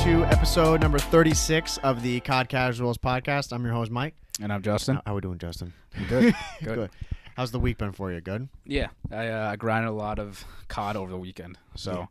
to episode number 36 of the COD Casuals podcast. I'm your host, Mike. And I'm Justin. How we doing, Justin? Good. Good. How's the week been for you? Good? Yeah, I grinded a lot of COD over the weekend, so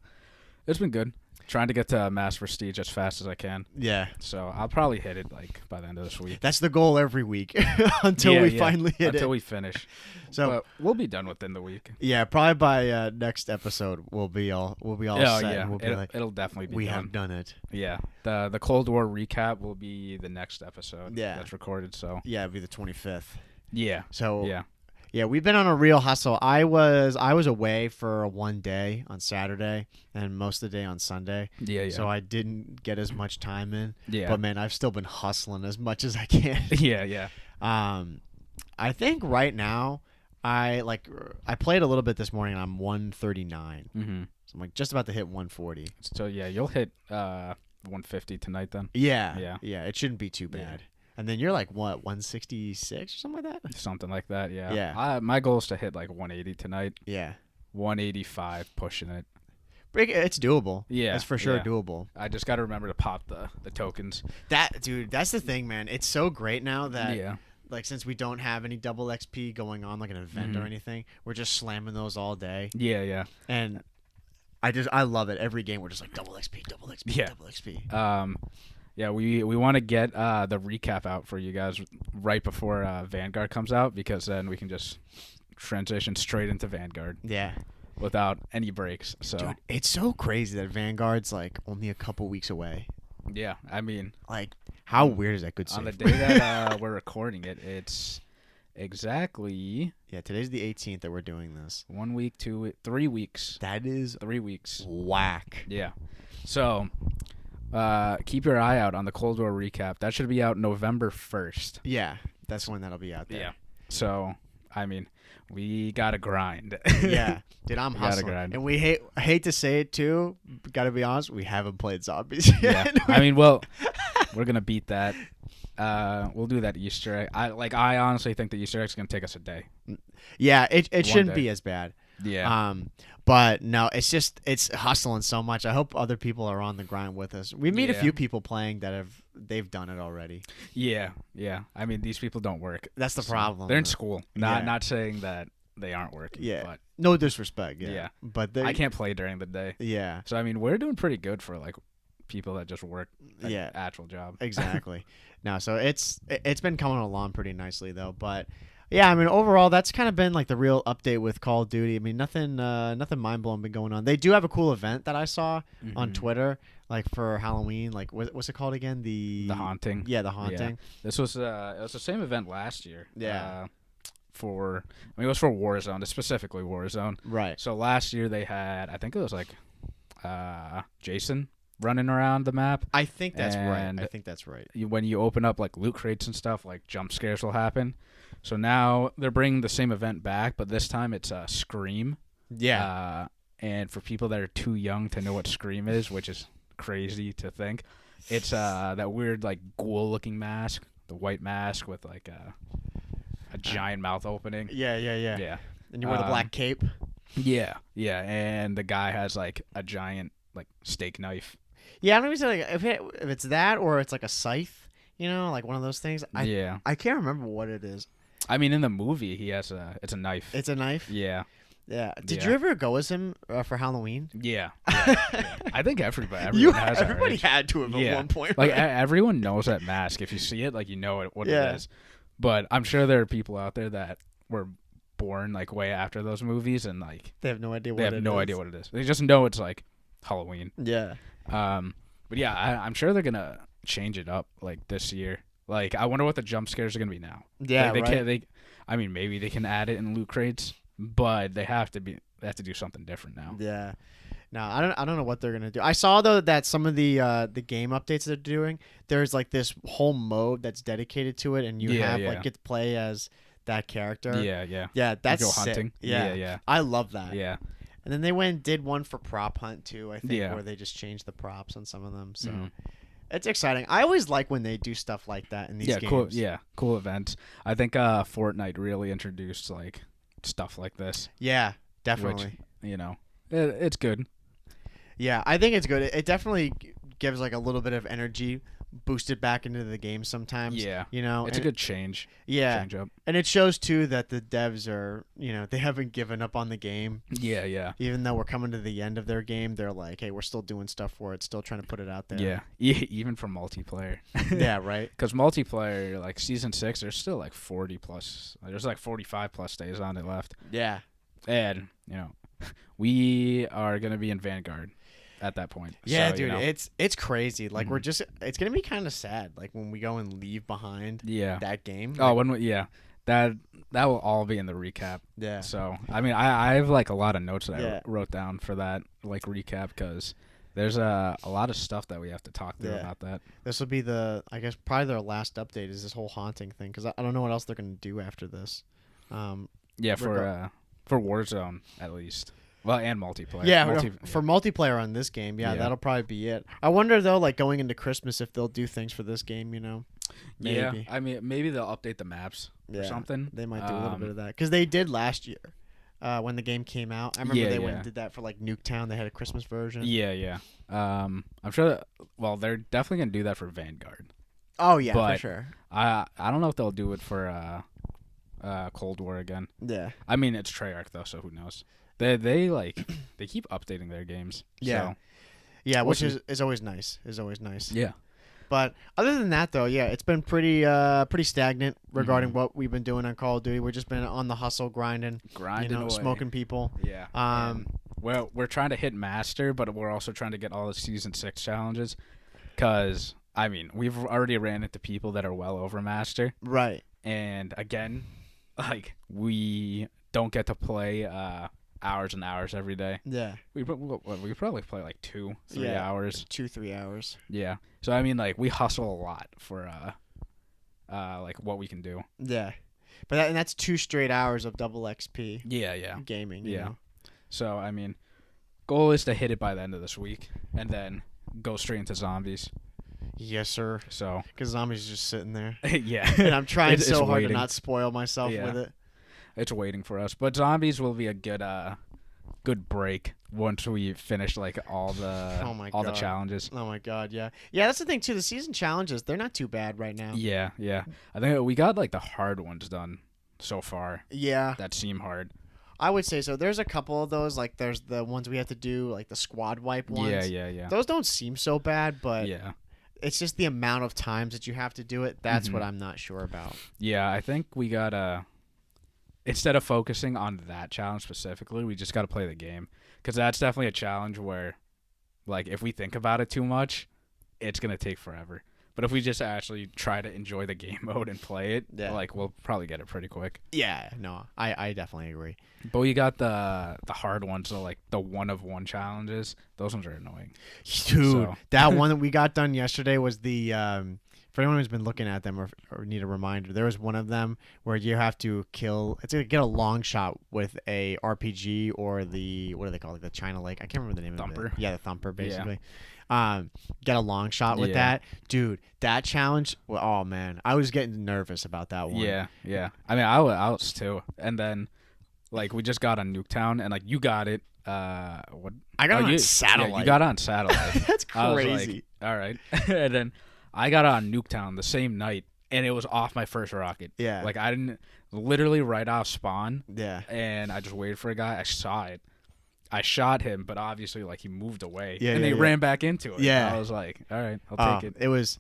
it's been good. Trying to get to Mass Prestige as fast as I can. Yeah. So I'll probably hit it by the end of this week. That's the goal every week until we finally hit it. Until we finish. So but we'll be done within the week. Yeah, probably by next episode we'll be all set. Yeah, and we'll be it'll definitely be we done. have done it. Yeah. The Cold War recap will be the next episode. Yeah. That's recorded. So yeah, it'll be the 25th. yeah. So yeah. Yeah, we've been on a real hustle. I was away for one day on Saturday and most of the day on Sunday. Yeah. So I didn't get as much time in. Yeah. But man, I've still been hustling as much as I can. Yeah. I think right now I played a little bit this morning and I'm 139. Mm-hmm. So I'm like just about to hit 140. So yeah, you'll hit 150 tonight then. Yeah. It shouldn't be too bad. Yeah. And then you're like what, 166 or something like that? Something like that, yeah. Yeah. My goal is to hit like 180 tonight. Yeah. 185, pushing it. It's doable. Yeah. It's for sure yeah. doable. I just got to remember to pop the tokens. Dude, that's the thing, man. It's so great now that Yeah. like since we don't have any double XP going on like an event or anything, we're just slamming those all day. Yeah. And I love it. Every game we're just like double XP, double XP, Yeah. double XP. Yeah, we want to get the recap out for you guys right before Vanguard comes out, because then we can just transition straight into Vanguard Yeah. without any breaks. So Dude, it's so crazy that Vanguard's like only a couple weeks away. yeah, I mean, Like, how weird is that? Good on the save. day that we're recording it, it's exactly Yeah, today's the 18th that we're doing this. 1 week, 3 weeks. That is 3 weeks. whack. Yeah. So keep your eye out on the Cold War recap. That should be out November 1st. Yeah, that's when that'll be out there. Yeah. So, I mean, we got to grind. Yeah. Dude, I'm We gotta hustling. grind. And I hate to say it too, gotta be honest, we haven't played zombies yet. Yeah. I mean, well, we're going to beat that. We'll do that Easter egg. I honestly think the Easter egg's going to take us a day. Yeah, it shouldn't day. be as bad. Yeah. But no, it's hustling so much. I hope other people are on the grind with us. We meet a Yeah. few people playing that they've done it already. Yeah. I mean, these people don't work. That's the So, problem. They're in school. Yeah. Not saying that they aren't working. Yeah. But No disrespect. Yeah. Yeah. But I can't play during the day. Yeah. So, I mean, we're doing pretty good for, like, people that just work an Yeah. actual job. Exactly. No, so it's been coming along pretty nicely though. But yeah, I mean overall that's kind of been like the real update with Call of Duty. I mean nothing mind blowing been going on. They do have a cool event that I saw on Twitter, like for Halloween. Like what's it called again? The Haunting. Yeah, the Haunting. This was it was the same event last year. Yeah. It was for Warzone, specifically Warzone. Right. So last year they had, I think it was like Jason running around the map. I think that's And right. I think that's right. When you open up like loot crates and stuff, like jump scares will happen. So now they're bringing the same event back, but this time it's Scream. Yeah. And for people that are too young to know what Scream is, which is crazy to think, it's that weird like ghoul-looking mask, the white mask with like a giant mouth opening. Yeah. Yeah. And you wear the black cape. Yeah. And the guy has like a giant like steak knife. Yeah, I don't even say like if it's that or it's like a scythe, like one of those things. I can't remember what it is. I mean, in the movie, he has it's a knife. It's a knife. Yeah. Did you ever go as him for Halloween? Yeah. I think everyone has that, everybody right? had to have at one point. Like right? everyone knows that mask. If you see it, like you know what Yeah. it is. But I'm sure there are people out there that were born like way after those movies and like they have no idea what they have no idea what it is. They just know it's like Halloween. Yeah. But yeah, I'm sure they're gonna change it up like this year. Like I wonder what the jump scares are gonna be now. Yeah, they right. can't. I mean, maybe they can add it in loot crates, but they have to do something different now. Yeah. No, I don't know what they're gonna do. I saw though that some of the game updates they're doing, there's like this whole mode that's dedicated to it, and you like get to play as that character. Yeah. Yeah, that's go sick. hunting. Yeah. I love that. Yeah. And then they went and did one for prop hunt too, I think, Yeah. where they just changed the props on some of them. So Mhm. it's exciting. I always like when they do stuff like that in these games. Cool events. I think Fortnite really introduced like stuff like this. Yeah, definitely. Which, it's good. Yeah, I think it's good. It definitely gives like a little bit of energy boosted back into the game sometimes. Yeah. You know, It's a good change. yeah, Change up. and it shows too that the devs are, they haven't given up on the game. Yeah, yeah. Even though we're coming to the end of their game, they're like, hey, we're still doing stuff for it, still trying to put it out there. Yeah. Even for multiplayer. Yeah, right. Because multiplayer, like season 6, there's still like 40 plus. There's like 45 plus days on it left. Yeah. And, we are going to be in Vanguard at that point. Yeah, So, dude, it's crazy. Like Mhm. it's gonna be kind of sad. Like when we go and leave behind Yeah. that game. Oh, Like, that will all be in the recap. yeah. So, I mean, I have like a lot of notes that Yeah. I wrote down for that like recap because there's a lot of stuff that we have to talk through Yeah. about that. This will be I guess probably their last update is this whole haunting thing because I don't know what else they're gonna do after this. Yeah, for Warzone at least. Well, and multiplayer. Yeah, for multiplayer on this game, Yeah. that'll probably be it. I wonder though, like going into Christmas, if they'll do things for this game. Maybe. Yeah, I mean, maybe they'll update the maps or Yeah, something. They might do a little bit of that because they did last year when the game came out. I remember Yeah, they went yeah. and did that for like Nuketown. They had a Christmas version. Yeah, yeah. I'm sure they're definitely going to do that for Vanguard. Oh yeah, But- for sure. I don't know if they'll do it for Cold War again. Yeah. I mean, it's Treyarch though, so who knows? They like they keep updating their games. Yeah. So, Yeah, We'll which see. is always nice. Is always nice. yeah. But other than that, though, yeah, it's been pretty stagnant regarding Mhm. what we've been doing on Call of Duty. We've just been on the hustle, grinding, Grinding away. smoking people. Yeah. Um, Well, we're trying to hit Master, but we're also trying to get all the Season 6 challenges. Because, I mean, we've already ran into people that are well over Master. Right. And, again, like, we don't get to play hours and hours every day. Yeah. We probably play, like, 2-3 Yeah. hours. 2-3 hours. Yeah. So, I mean, like, we hustle a lot for, like, what we can do. Yeah. But that's 2 straight hours of double XP Yeah, yeah. gaming. Yeah. You know? So, I mean, goal is to hit it by the end of this week and then go straight into zombies. Yes, sir. So, Because zombies are just sitting there, yeah. and I'm trying It's so hard to waiting. not spoil myself Yeah. with it. It's waiting for us. But zombies will be a good break once we finish like all the Oh my all the God. challenges. Oh my God, yeah. Yeah, that's the thing too. The season challenges, they're not too bad right now. Yeah, yeah. I think we got like the hard ones done so far Yeah. that seem hard. I would say so. There's a couple of those, like there's the ones we have to do, like the squad wipe ones. Yeah, yeah, yeah. Those don't seem so bad, but Yeah. it's just the amount of times that you have to do it. That's what Mhm. I'm not sure about. Yeah, I think we gotta instead of focusing on that challenge specifically, we just gotta play the game because that's definitely a challenge where, like, if we think about it too much, it's gonna take forever. But if we just actually try to enjoy the game mode and play it, Yeah. like we'll probably get it pretty quick. Yeah, no, I definitely agree. But we got the hard ones, so like the 1-of-1 challenges. Those ones are annoying. Dude, So- that one that we got done yesterday was the for anyone who's been looking at them or need a reminder, there was one of them where you have to get a long shot with a RPG or the, what do they call it, like the China Lake? I can't remember the name Thumper? of it. Yeah, the Thumper, basically. Get a long shot with Yeah. that. Dude, that challenge, well, oh man, I was getting nervous about that one. Yeah, yeah. I mean, I was too. And then, like, we just got on Nuketown, and like you got it. What? I got it on you, satellite. Yeah, you got it on satellite. That's I was crazy. like, all right. And then I got on Nuketown the same night, and it was off my first rocket. Yeah. Like I didn't literally right off spawn, Yeah. and I just waited for a guy. I saw it. I shot him, but obviously, like he moved away, Yeah, and yeah, they yeah. ran back into it. Yeah. I was like, all right, I'll take it. It was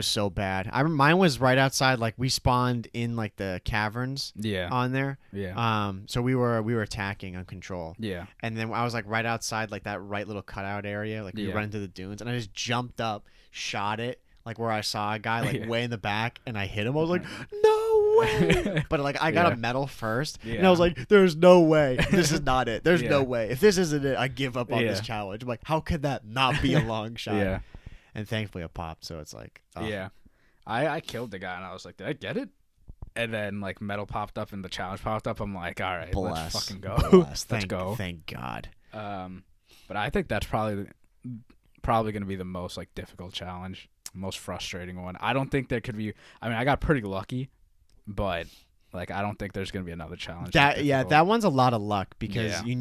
so bad. Mine was right outside. Like we spawned in like the caverns Yeah, on there. yeah, So we were attacking on control, yeah, and then I was like right outside like that right little cutout area. Like we Yeah. run into the dunes, and I just jumped up, shot it like where I saw a guy like Yeah. way in the back, and I hit him. I was like, no way! But like I got Yeah. a medal first, and I Yeah. was like, there's no way. This is not it. There's no Yeah. way. If this isn't it, I give up on this Yeah. challenge. I'm like, how could that not be a long shot? yeah, And thankfully it popped, so it's like, oh. yeah. I killed the guy, and I was like, did I get it? And then like metal popped up, and the challenge popped up. I'm like, all right, Bless. let's fucking go. Bless. Let's go. Thank God. But I think that's probably going to be the most like difficult challenge, most frustrating one. I don't think there could be. I mean, I got pretty lucky, but like I don't think there's going to be another challenge. That one's a lot of luck because Yeah. you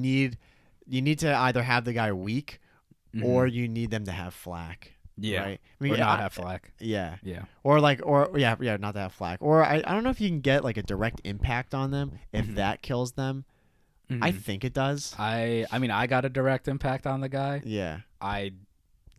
need to either have the guy weak or you need them to have flak. Yeah. Right? Or not have flak. Yeah. Yeah. Or not to have flak. Or I don't know if you can get like a direct impact on them if that kills them. I think it does. I mean, I got a direct impact on the guy. Yeah.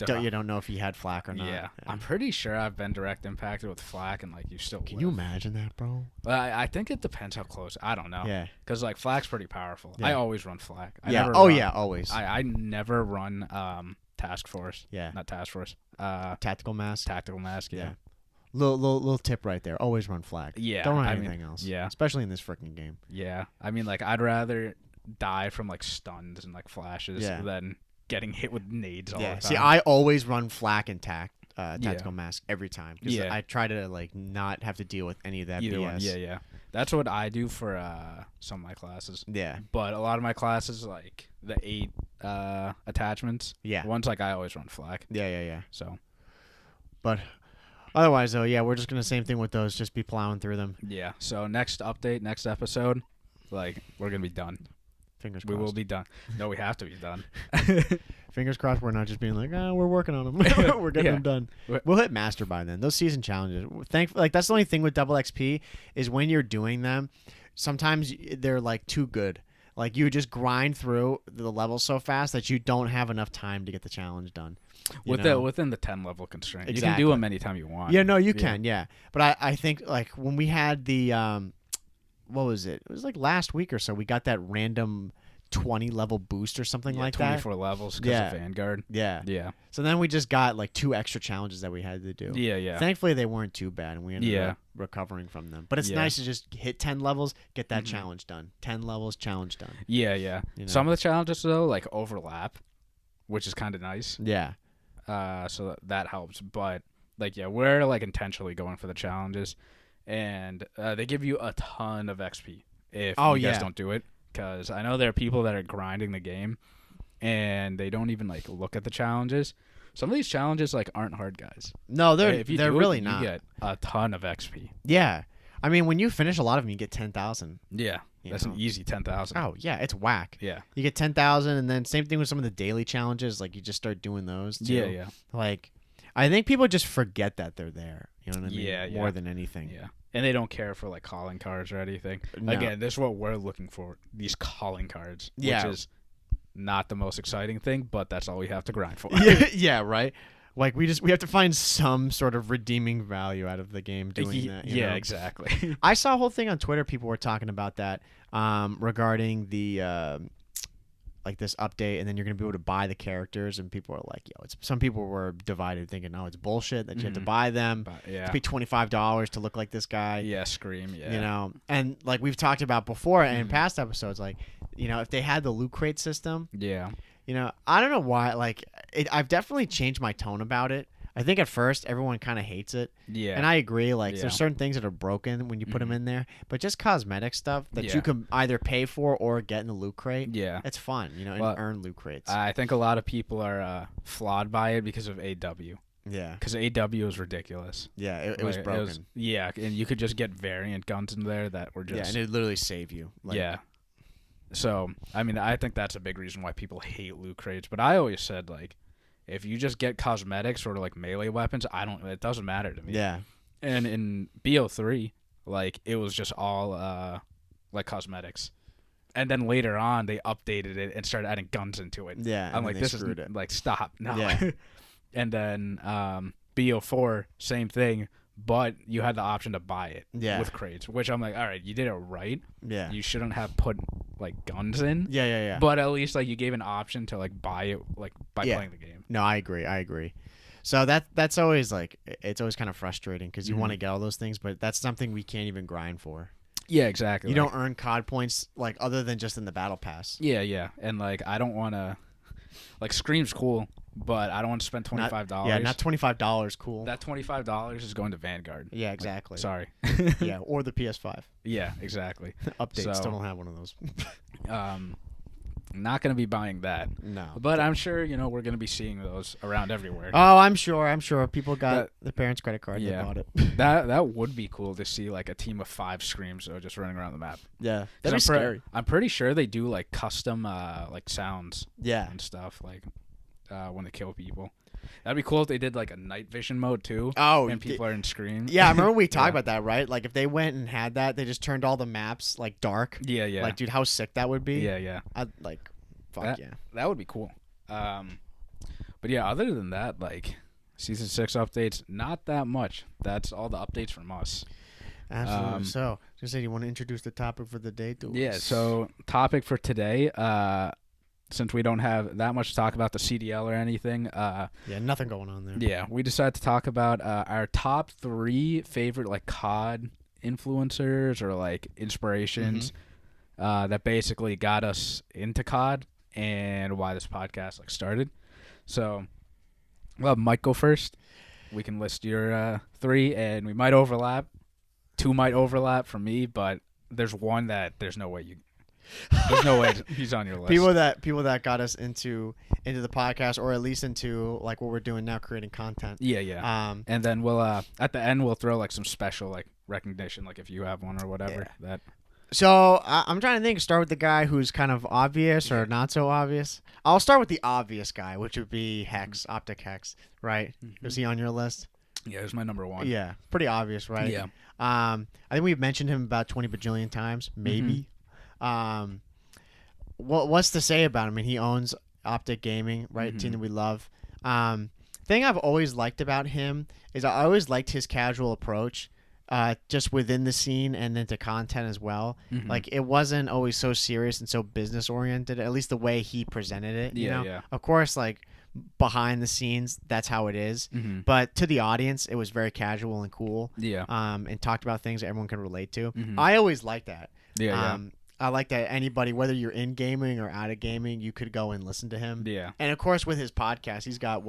You don't know if he had flak or not. Yeah. I'm pretty sure I've been direct impacted with flak, and like you still. Can you imagine that, bro? Well, I think it depends how close. I don't know. Yeah. Because like flak's pretty powerful. Yeah. I always run flak. Always. I never run task force. Yeah. Not task force. Tactical mask. Tactical mask. Yeah. Little tip right there. Always run flak. Yeah. Don't run anything else. Yeah. Especially in this freaking game. Yeah. I mean, like I'd rather die from like stuns and like flashes than getting hit with nades all the time. See, I always run flak and tactical mask every time. Because I try to like not have to deal with any of that Either BS. one. Yeah. That's what I do for some of my classes. Yeah. But a lot of my classes, like the 8 attachments. Yeah. Ones like I always run flak. Yeah. So. But otherwise, though, we're just gonna same thing with those. Just be plowing through them. Yeah. So next update, next episode, like we're gonna be done. Fingers crossed. We will be done. No, we have to be done. Fingers crossed we're not just being like, we're working on them. We're getting them done. We'll hit master by then. Those season challenges. Thankfully, like that's the only thing with double XP is when you're doing them, sometimes they're like too good. Like you just grind through the levels so fast that you don't have enough time to get the challenge done. Within the 10 level constraint. Exactly. You can do them anytime you want. Yeah, no, you can, yeah. But I think like when we had the what was it? It was like last week or so. We got that random 20 level boost or something like 24 levels because of Vanguard. Yeah. So then we just got like 2 extra challenges that we had to do. Yeah. Thankfully they weren't too bad and we ended up recovering from them. But it's nice to just hit 10 levels, get that challenge done. 10 levels, challenge done. Yeah. You know? Some of the challenges though like overlap, which is kind of nice. Yeah. So that helps. But like we're like intentionally going for the challenges, and they give you a ton of XP if you guys don't do it. Because I know there are people that are grinding the game, and they don't even like look at the challenges. Some of these challenges like aren't hard, guys. No, they're really not. You get a ton of XP. Yeah, I mean when you finish a lot of them, you get 10,000. Yeah, that's an easy 10,000. Oh yeah, it's whack. Yeah, you get 10,000, and then same thing with some of the daily challenges. Like you just start doing those too. Yeah. Like I think people just forget that they're there. You know what I mean? Yeah. More than anything. Yeah. And they don't care for like calling cards or anything. No. Again, this is what we're looking for, these calling cards, which is not the most exciting thing, but that's all we have to grind for. Yeah, right. Like we have to find some sort of redeeming value out of the game doing that. You know? Exactly. I saw a whole thing on Twitter. People were talking about that regarding the like this update, and then you're gonna be able to buy the characters, and people are like, some people were divided, thinking, it's bullshit that you have to buy them. To pay $25 to look like this guy. Yeah, Scream. Yeah. You know, and like we've talked about before in past episodes, like if they had the loot crate system. Yeah. I don't know why. Like, I've definitely changed my tone about it. I think at first everyone kind of hates it. Yeah. And I agree. Like, there's certain things that are broken when you put them in there, but just cosmetic stuff that you can either pay for or get in the loot crate. Yeah. It's fun, and earn loot crates. I think a lot of people are flawed by it because of AW. Yeah. Because AW is ridiculous. Yeah, it was broken. And you could just get variant guns in there that were just. Yeah, and it literally save you. Yeah. So, I mean, I think that's a big reason why people hate loot crates. But I always said, like, if you just get cosmetics, sort of like melee weapons, it doesn't matter to me. Yeah. And in BO3, like, it was just all, like, cosmetics. And then later on, they updated it and started adding guns into it. Yeah. I'm like, this is, like, stop. No. Yeah. And then BO4, same thing. But you had the option to buy it with crates, which I'm like, all right, you did it right. Yeah. You shouldn't have put like guns in. Yeah. But at least like you gave an option to like buy it like by playing the game. No, I agree. So that's always like it's always kind of frustrating because you want to get all those things, but that's something we can't even grind for. Yeah, exactly. You don't earn COD points like other than just in the battle pass. Yeah, and like I don't want to like Scream's cool. But I don't want to spend $25. Yeah, not $25 cool. That $25 is going to Vanguard. Yeah, exactly. Like, sorry. Yeah, or the PS5. Yeah, exactly. Update, still don't have one of those. Not going to be buying that. No. But I'm sure, we're going to be seeing those around everywhere. Oh, I'm sure. People got the parents' credit card. Yeah. They bought it. That would be cool to see, like, a team of 5 Screams just running around the map. Yeah. That'd be scary. I'm pretty sure they do, like, custom, like, sounds. Yeah. And stuff, like... when they kill people. That'd be cool if they did like a night vision mode too. Oh, and people are in screen. Yeah, I remember we talked about that, right? Like if they went and had that, they just turned all the maps like dark. Yeah, yeah. Like, dude, how sick that would be. Yeah. I'd like, fuck yeah. That would be cool. But yeah, other than that, like season 6 updates, not that much. That's all the updates from us. Absolutely. So, just say you want to introduce the topic for the day, dude. Yeah. So, topic for today. Since we don't have that much to talk about the CDL or anything. Yeah, nothing going on there. Yeah, we decided to talk about our top 3 favorite like COD influencers or like inspirations that basically got us into COD and why this podcast like started. So, well, Mike, go first. We can list your 3, and we might overlap. 2 might overlap for me, but there's one that there's no way he's on your list. People that got us into the podcast, or at least into like what we're doing now, creating content. Yeah. And then we'll at the end we'll throw like some special like recognition, like if you have one or whatever. Yeah. So I'm trying to think. Start with the guy who's kind of obvious or not so obvious. I'll start with the obvious guy, which would be Hex, Optic Hex, right? Is he on your list? Yeah, he's my number 1. Yeah, pretty obvious, right? Yeah. I think we've mentioned him about 20 bajillion times, maybe. What's to say about him? I mean, he owns Optic Gaming, right? Team that we love. Thing I've always liked about him is I always liked his casual approach, just within the scene and into content as well. Like it wasn't always so serious and so business oriented. At least the way he presented it. You know? Yeah. Of course, like behind the scenes, that's how it is. But to the audience, it was very casual and cool. Yeah. And talked about things that everyone can relate to. I always liked that. Yeah. I like that anybody, whether you're in gaming or out of gaming, you could go and listen to him. Yeah. And of course, with his podcast, he's got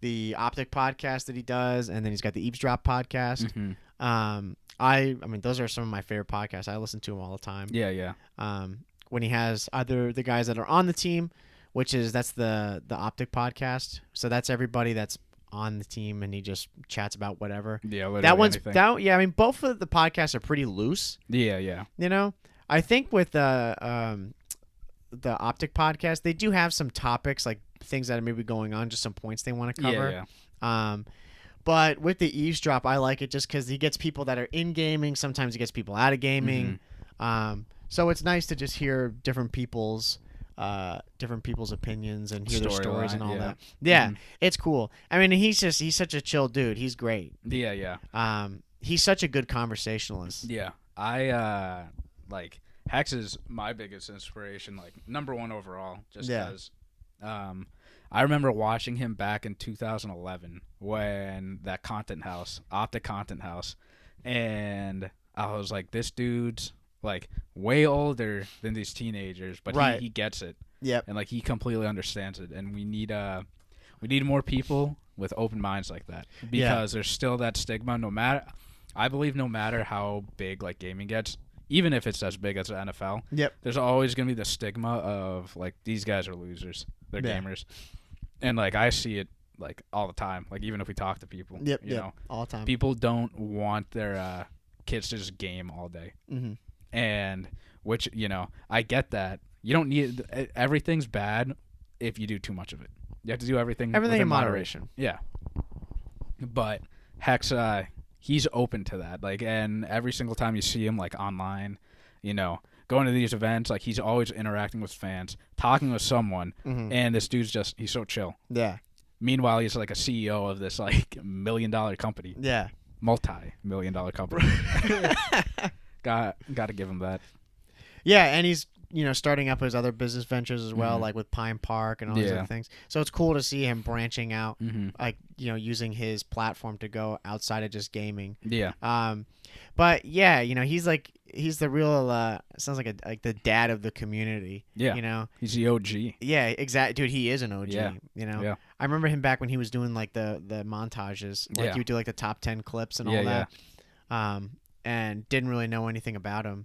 the Optic podcast that he does, and then he's got the Eavesdrop podcast. I mean, those are some of my favorite podcasts. I listen to him all the time. Yeah. When he has either the guys that are on the team, that's the Optic podcast. So that's everybody that's on the team, and he just chats about whatever. Yeah, literally that one's anything. Yeah, I mean, both of the podcasts are pretty loose. Yeah. You know, I think with the Optic podcast, they do have some topics, like things that are maybe going on, just some points they want to cover. Yeah. But with the Eavesdrop, I like it just because he gets people that are in gaming. Sometimes he gets people out of gaming. So it's nice to just hear different people's opinions and hear their stories and all that. Yeah, it's cool. I mean, he's such a chill dude. He's great. Yeah. He's such a good conversationalist. Yeah. I like Hex is my biggest inspiration, like number 1 overall, just because I remember watching him back in 2011 when that Optic Content House, and I was like, this dude's like way older than these teenagers, but he gets it. Yep. And like he completely understands it, and we need more people with open minds like that, because there's still that stigma. I believe no matter how big like gaming gets, even if it's as big as the NFL, there's always gonna be the stigma of like these guys are losers, they're gamers, and like I see it like all the time. Like even if we talk to people, you know, all the time, people don't want their kids to just game all day, and which I get that. You don't need everything's bad if you do too much of it. You have to do everything in moderation. Yeah, but Hex, he's open to that. Like, and every single time you see him, like online, going to these events, like he's always interacting with fans, talking with someone, and this dude's he's so chill. Yeah. Meanwhile, he's like a CEO of this like $1 million company. Yeah. Multi-million-dollar company. Got to give him that. Yeah, and he's starting up his other business ventures as well, like with Pine Park and all these other things. So it's cool to see him branching out, like using his platform to go outside of just gaming. Yeah. But yeah, he's the real sounds like the dad of the community. Yeah. He's the OG. Yeah, exactly, dude. He is an OG. Yeah. Yeah. I remember him back when he was doing like the montages, like he would do like the top 10 clips and all that. And didn't really know anything about him.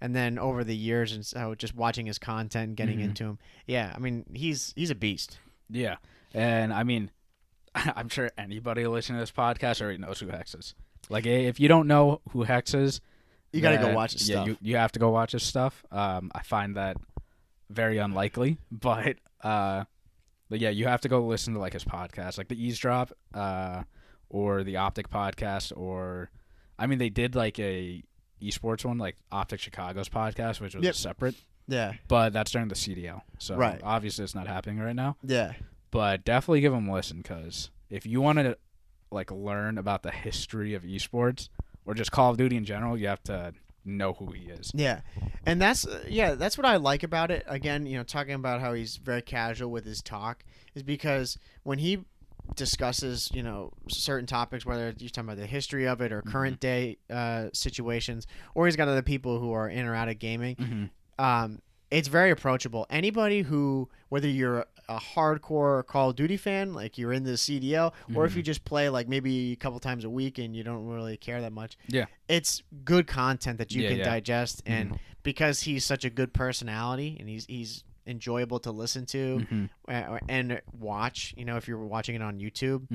And then over the years, and so just watching his content and getting into him, I mean, he's a beast. Yeah, and I mean, I'm sure anybody listening to this podcast already knows who Hex is. Like, if you don't know who Hex is, you got to go watch his stuff. Yeah, you have to go watch his stuff. I find that very unlikely, but But yeah, you have to go listen to like his podcast, like the Eavesdrop, or the Optic podcast, or I mean they did like a esports one, like Optic Chicago's podcast, which was separate. Yeah. But that's during the CDL, so Right. obviously it's not happening right now. Yeah. But definitely give him a listen, because if you want to like learn about the history of esports or just Call of Duty in general, you have to know who he is. Yeah, and that's what I like about it. Again, talking about how he's very casual with his talk is because when he discusses, certain topics, whether you're talking about the history of it or current day situations, or he's got other people who are in or out of gaming, it's very approachable. Anybody who, whether you're a hardcore Call of Duty fan, like you're in the CDL, or if you just play like maybe a couple times a week and you don't really care that much, it's good content that you can digest. And because he's such a good personality and he's enjoyable to listen to and watch, if you're watching it on YouTube,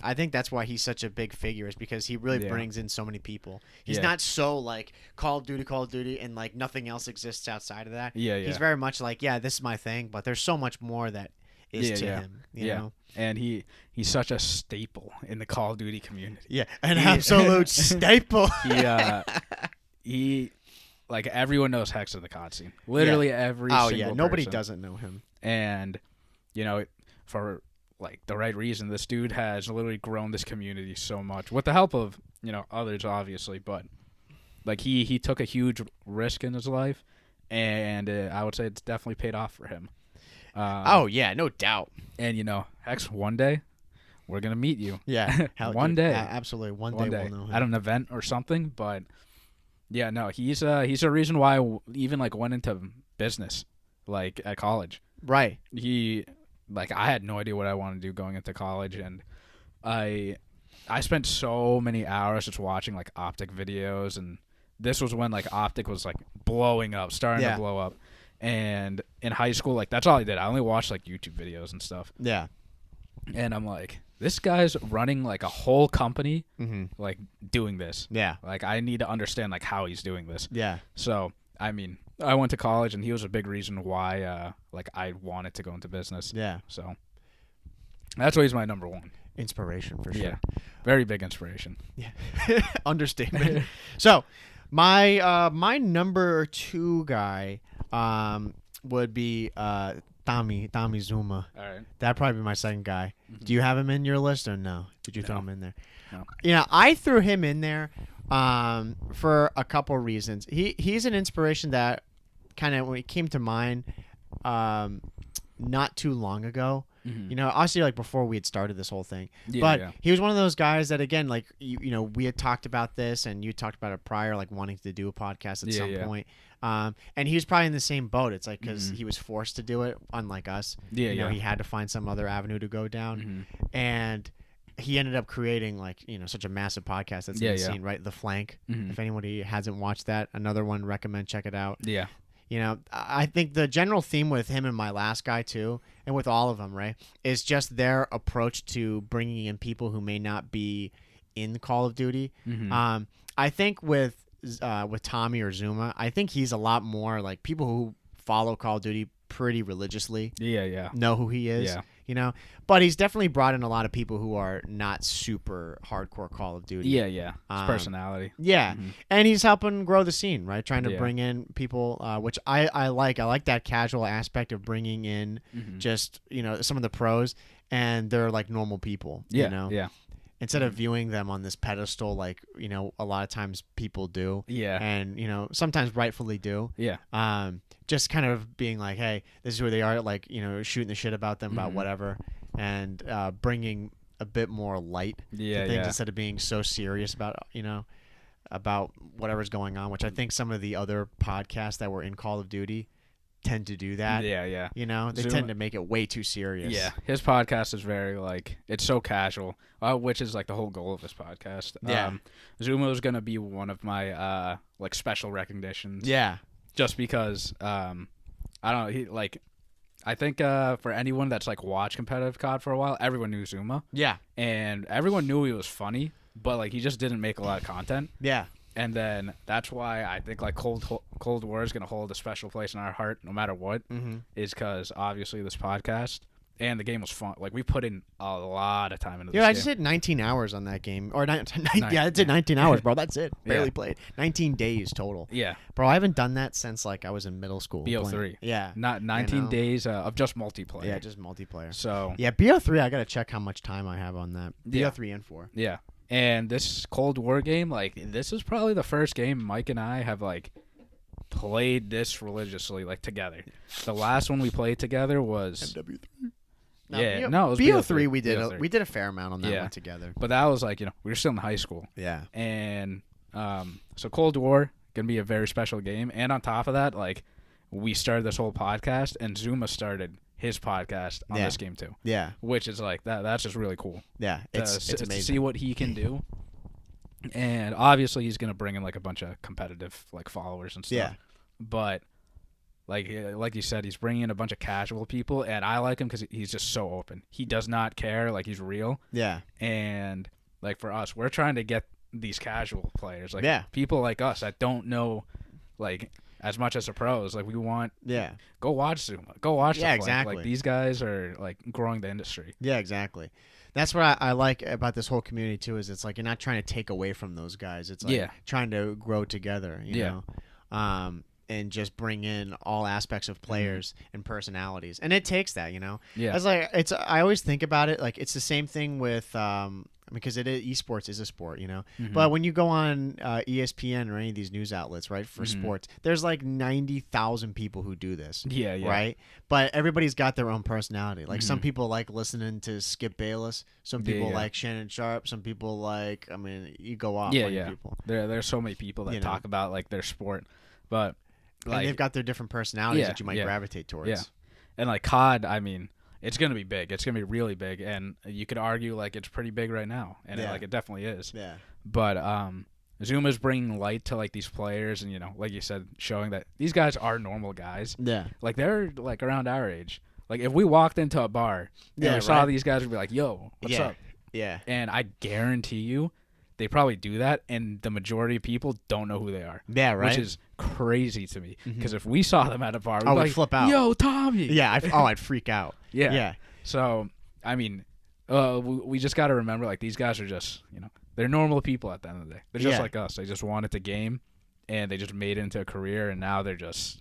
I think that's why he's such a big figure, is because he really brings in so many people. He's not so like Call of Duty, and like nothing else exists outside of that. He's very much like, this is my thing, but there's so much more that is to him. You know? And he's such a staple in the Call of Duty community. Yeah, an absolute staple. He like everyone knows Hex in the COD scene. Literally every single nobody person. doesn't know him. And for like the right reason, this dude has literally grown this community so much with the help of others, obviously, but like he took a huge risk in his life, and I would say it's definitely paid off for him. No doubt. And Hex, one day we're gonna meet you. Yeah, one day, absolutely, one day we'll know him at an event or something. But yeah, no, he's a reason why I even like went into business like at college. Right. I had no idea what I wanted to do going into college, and I spent so many hours just watching like Optic videos, and this was when like Optic was like blowing up, starting to blow up. And in high school, like that's all I did. I only watched like YouTube videos and stuff. Yeah. And I'm like, this guy's running like a whole company, like doing this. Yeah. Like I need to understand like how he's doing this. Yeah. So I mean, I went to college, and he was a big reason why like I wanted to go into business. Yeah. So that's why he's my number one. Inspiration for sure. Yeah. Very big inspiration. Yeah. Understatement. So my number 2 guy would be Tommy Zuma. All right. That'd probably be my second guy. Do you have him in your list or no? Did you throw him in there? No. I threw him in there for a couple reasons. He's an inspiration that kind of when it came to mind not too long ago. Obviously like before we had started this whole thing. He was one of those guys that, again, like we had talked about this, and you talked about it prior, like wanting to do a podcast at some point. And he was probably in the same boat. It's like because he was forced to do it, unlike us. He had to find some other avenue to go down, and he ended up creating like such a massive podcast that's insane, right? The Flank. If anybody hasn't watched that, another one, recommend, check it out. Yeah. I think the general theme with him and my last guy too, and with all of them, right, is just their approach to bringing in people who may not be in Call of Duty. I think with Tommy or Zuma, I think he's a lot more like people who follow Call of Duty pretty religiously. Know who he is. But he's definitely brought in a lot of people who are not super hardcore Call of Duty. His personality. And he's helping grow the scene, right? Trying to bring in people, which I like. I like that casual aspect of bringing in just some of the pros, and they're like normal people. Instead of viewing them on this pedestal, like a lot of times people do. And sometimes rightfully do. Just kind of being like, hey, this is who they are, like, shooting the shit about them, about whatever, and bringing a bit more light to things instead of being so serious about whatever's going on, which I think some of the other podcasts that were in Call of Duty tend to do that. They tend to make it way too serious. His podcast is very like, it's so casual, which is like the whole goal of this podcast. Zuma is gonna be one of my like special recognitions. Just because I don't know, I think for anyone that's like watched competitive COD for a while, everyone knew Zuma. And everyone knew he was funny, but like he just didn't make a lot of content. And then that's why I think like Cold War is gonna hold a special place in our heart, no matter what. Mm-hmm. Is because obviously this podcast and the game was fun. Like we put in a lot of time into this Yeah, I game. just hit 19 hours on that game. Or Nine, yeah, I did 19 hours, bro. That's it. Barely Yeah. played. 19 days total. Yeah, Bro, I haven't done that since like I was in middle school. BO3. playing. Yeah. Not 19 know? days of just multiplayer. Yeah, just multiplayer. So Yeah, BO3, I got to check how much time I have on that. Yeah. BO3 and 4. yeah, and this Cold War game, like this is probably the first game Mike and I have like played this religiously like together. The last one we played together was MW3. yeah, no, it was BO3 we did BO3. we did a fair amount on that Yeah. one together. But that was like, we were still in high school. Yeah. And so Cold War going to be a very special game. And on top of that, like we started this whole podcast and Zuma started his podcast on Yeah. this game too, Yeah. which is like that's just really cool. Yeah. It's to amazing. see what he can do. And obviously he's going to bring in like a bunch of competitive like followers and stuff. Yeah. But like you said, he's bringing in a bunch of casual people, and I like him because he's just so open. He does not care. Like he's real. Yeah. And like for us, we're trying to get these casual players, like Yeah. people like us that don't know like as much as the pros. Like we want Yeah. go watch Zuma, go watch. Yeah, the play. exactly. Like these guys are like growing the industry. Yeah, exactly. That's what I like about this whole community too. Is it's like you're not trying to take away from those guys. It's like Yeah. trying to grow together. You know, and just bring in all aspects of players and personalities. And it takes that. You know, Yeah, it's like I always think about it like it's the same thing with because esports is a sport. You know, Mhm. but when you go on ESPN or any of these news outlets, right, for Mhm. sports, there's like 90,000 people who do this. yeah, Right, but everybody's got their own personality. Like some Mhm. people like listening to Skip Bayless, some Yeah, people yeah. like Shannon Sharp, some people like you go off Yeah, on your yeah. people, There's so many people that You know. talk about like their sport, but and like they've got their different personalities Yeah, that you might yeah. gravitate towards. Yeah. and like COD, I mean, it's gonna be big. It's gonna be really big, and you could argue like it's pretty big right now, and Yeah. it definitely is. Yeah, But Zuma's bringing light to like these players, and like you said, showing that these guys are normal guys. yeah, Like they're like around our age. Like if we walked into a bar and Yeah, we saw right. these guys, we'd be like, "Yo, what's Yeah. up?" yeah, And I guarantee you, they probably do that, and the majority of people don't know who they are, yeah. Right. which is crazy to me. Mhm. Because if we saw them at a bar, we'd I be would like, flip out. "Yo, Tommy!" Yeah, I'd freak out. yeah. Yeah, So I mean, we just got to remember, like these guys are just, they're normal people at the end of the day. They're just Yeah. like us. They just wanted to game, and they just made it into a career, and now they're just,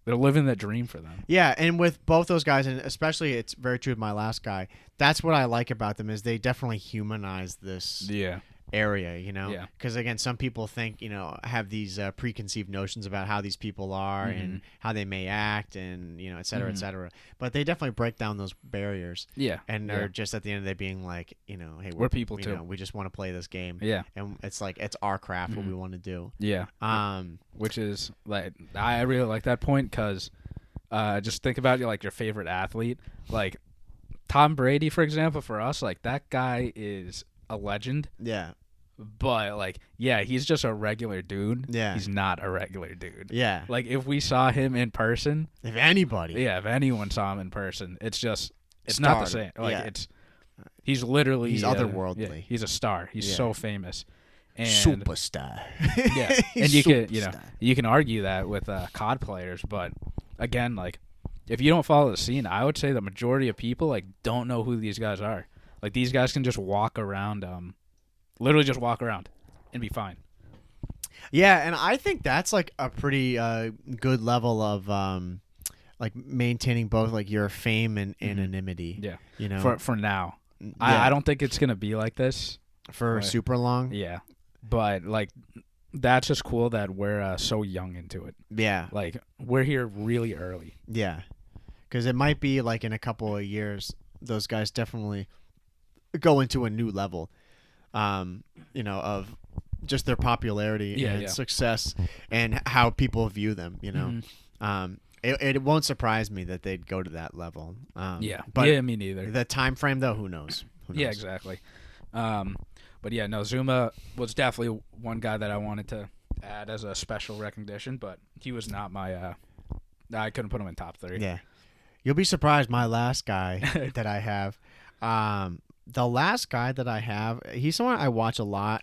they're living the dream for them. Yeah, and with both those guys, and especially it's very true with my last guy. That's what I like about them is they definitely humanize this Yeah. area, you know, Yeah. because again, some people think, have these preconceived notions about how these people are and how they may act, and et cetera, et cetera. But they definitely break down those barriers, Yeah. and they're just at the end of the day being like, hey, We're people too. we just want to play this game, Yeah. and it's like it's our craft, what we want to do. Yeah. Um, Which is like, I really like that point because just think about like your favorite athlete, like Tom Brady, for example. For us, like that guy is a legend. yeah, But like, yeah, he's just a regular dude. Yeah. He's not a regular dude. yeah. Like if we saw him in person, If anybody, yeah, if anyone saw him in person, it's not the Star. same. Like Yeah. he's literally He's otherworldly. yeah, he's a star. He's Yeah. so famous. And superstar. yeah, and He's you can superstar. you can argue that with COD players, but again, like if you don't follow the scene, I would say the majority of people like don't know who these guys are. Like these guys can just walk around, literally just walk around and be fine. Yeah, and I think that's like a pretty good level of like maintaining both like your fame and anonymity. Yeah, You know, for now, yeah, I don't think it's gonna be like this. for right. super long. Yeah, but like that's just cool that we're so young into it. Yeah, Like we're here really early. yeah, because it might be like in a couple of years, those guys definitely go into a new level. Of just their popularity Yeah, and yeah. success and how people view them. Mhm. It won't surprise me that they'd go to that level. Yeah, but yeah, me neither. the time frame though, who knows? Who knows? Yeah, exactly. But yeah, no, Zuma was definitely one guy that I wanted to add as a special recognition, but he was not my. I couldn't put him in top 3. Yeah. You'll be surprised. My last guy that I have, the last guy that I have, he's someone I watch a lot.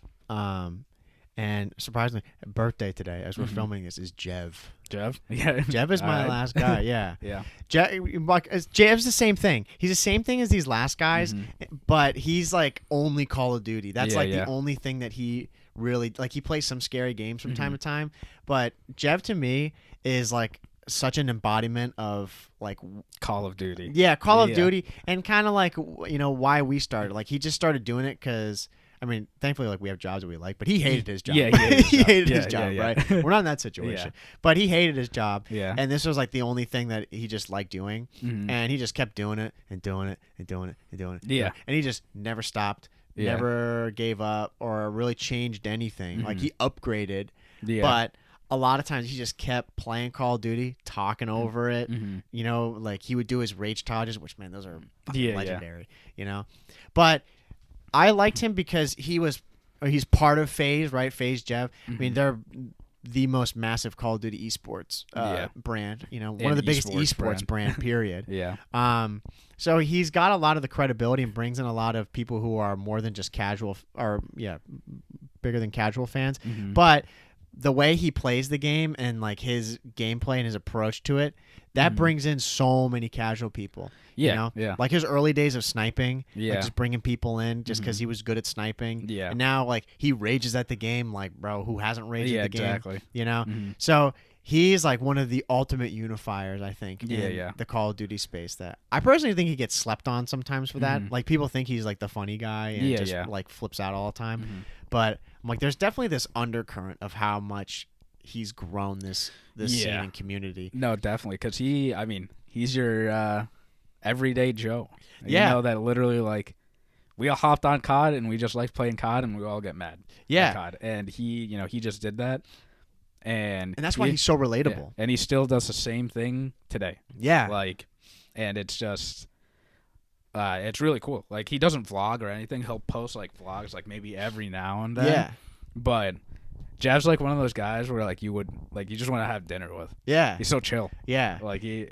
And surprisingly, birthday today as we're filming this is Jev. Jeff. Yeah. Jev is my Alright. last guy. Yeah. Yeah. Jev's the same thing. He's the same thing as these last guys, Mhm. but he's like only Call of Duty. That's Yeah, like yeah. the only thing that he really like. He plays some scary games from time Mhm. to time, but Jev to me is like such an embodiment of like Call of Duty. yeah, Call of Yeah. Duty, and kind of like why we started. Like he just started doing it because I mean, thankfully, like we have jobs that we like, but he hated his job. Yeah, he hated his he job. hated Yeah, his job, yeah, right? yeah. We're not in that situation, but he hated his job, Yeah. and this was like the only thing that he just liked doing, Mhm. and he just kept doing it and doing it and doing it and doing it. Yeah. and he just never stopped, Yeah. never gave up or really changed anything. Like Mhm. he upgraded, Yeah. but a lot of times he just kept playing Call of Duty, talking over it. Mhm. Like he would do his rage dodges, which man, those are fucking Yeah, yeah. legendary. But I liked him because he's part of FaZe, right? FaZe Jev. I mean, Mhm. they're the most massive Call of Duty esports Yeah. brand. One of And the biggest esports esports brand. Period. Yeah. So he's got a lot of the credibility and brings in a lot of people who are more than just casual, bigger than casual fans. Mhm. But the way he plays the game and like his gameplay and his approach to it, that Mhm. brings in so many casual people. Yeah. Yeah. Like his early days of sniping, Yeah. like just bringing people in just because Mhm. he was good at sniping. Yeah. And now like he rages at the game, like bro, who hasn't raged Yeah. at the game? Exactly. Mhm. So he's like one of the ultimate unifiers, I think, Yeah, in yeah. the Call of Duty space. That I personally think he gets slept on sometimes for that. Mhm. Like people think he's like the funny guy and Yeah, just yeah. like flips out all the time. Mhm. But I'm like, there's definitely this undercurrent of how much he's grown this scene Yeah. and community. No, definitely, because he's your everyday Joe. Yeah. You know that literally like we all hopped on COD and we just liked playing COD and we all get mad. at Yeah. COD. And he just did that, and And that's why he's so yeah, relatable. and he still does the same thing today. Yeah. Like, and it's just. It's really cool. Like he doesn't vlog or anything. He'll post like vlogs like maybe every now and then. Yeah. But Jav's like one of those guys where like you just want to have dinner with. Yeah. He's so chill. Yeah. Like he,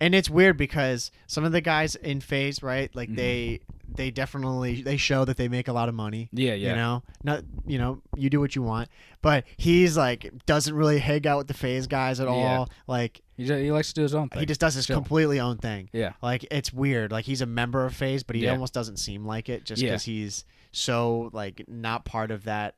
And it's weird because some of the guys in FaZe, right? Like Mhm. they definitely they show that they make a lot of money. Yeah, yeah. You do what you want. But he's like doesn't really hang out with the FaZe guys at Yeah. all. Like He likes to do his own thing. he just does his Chill. completely own thing. Yeah. Like it's weird. Like he's a member of FaZe, but he Yeah. almost doesn't seem like it just Yeah. because he's so like not part of that,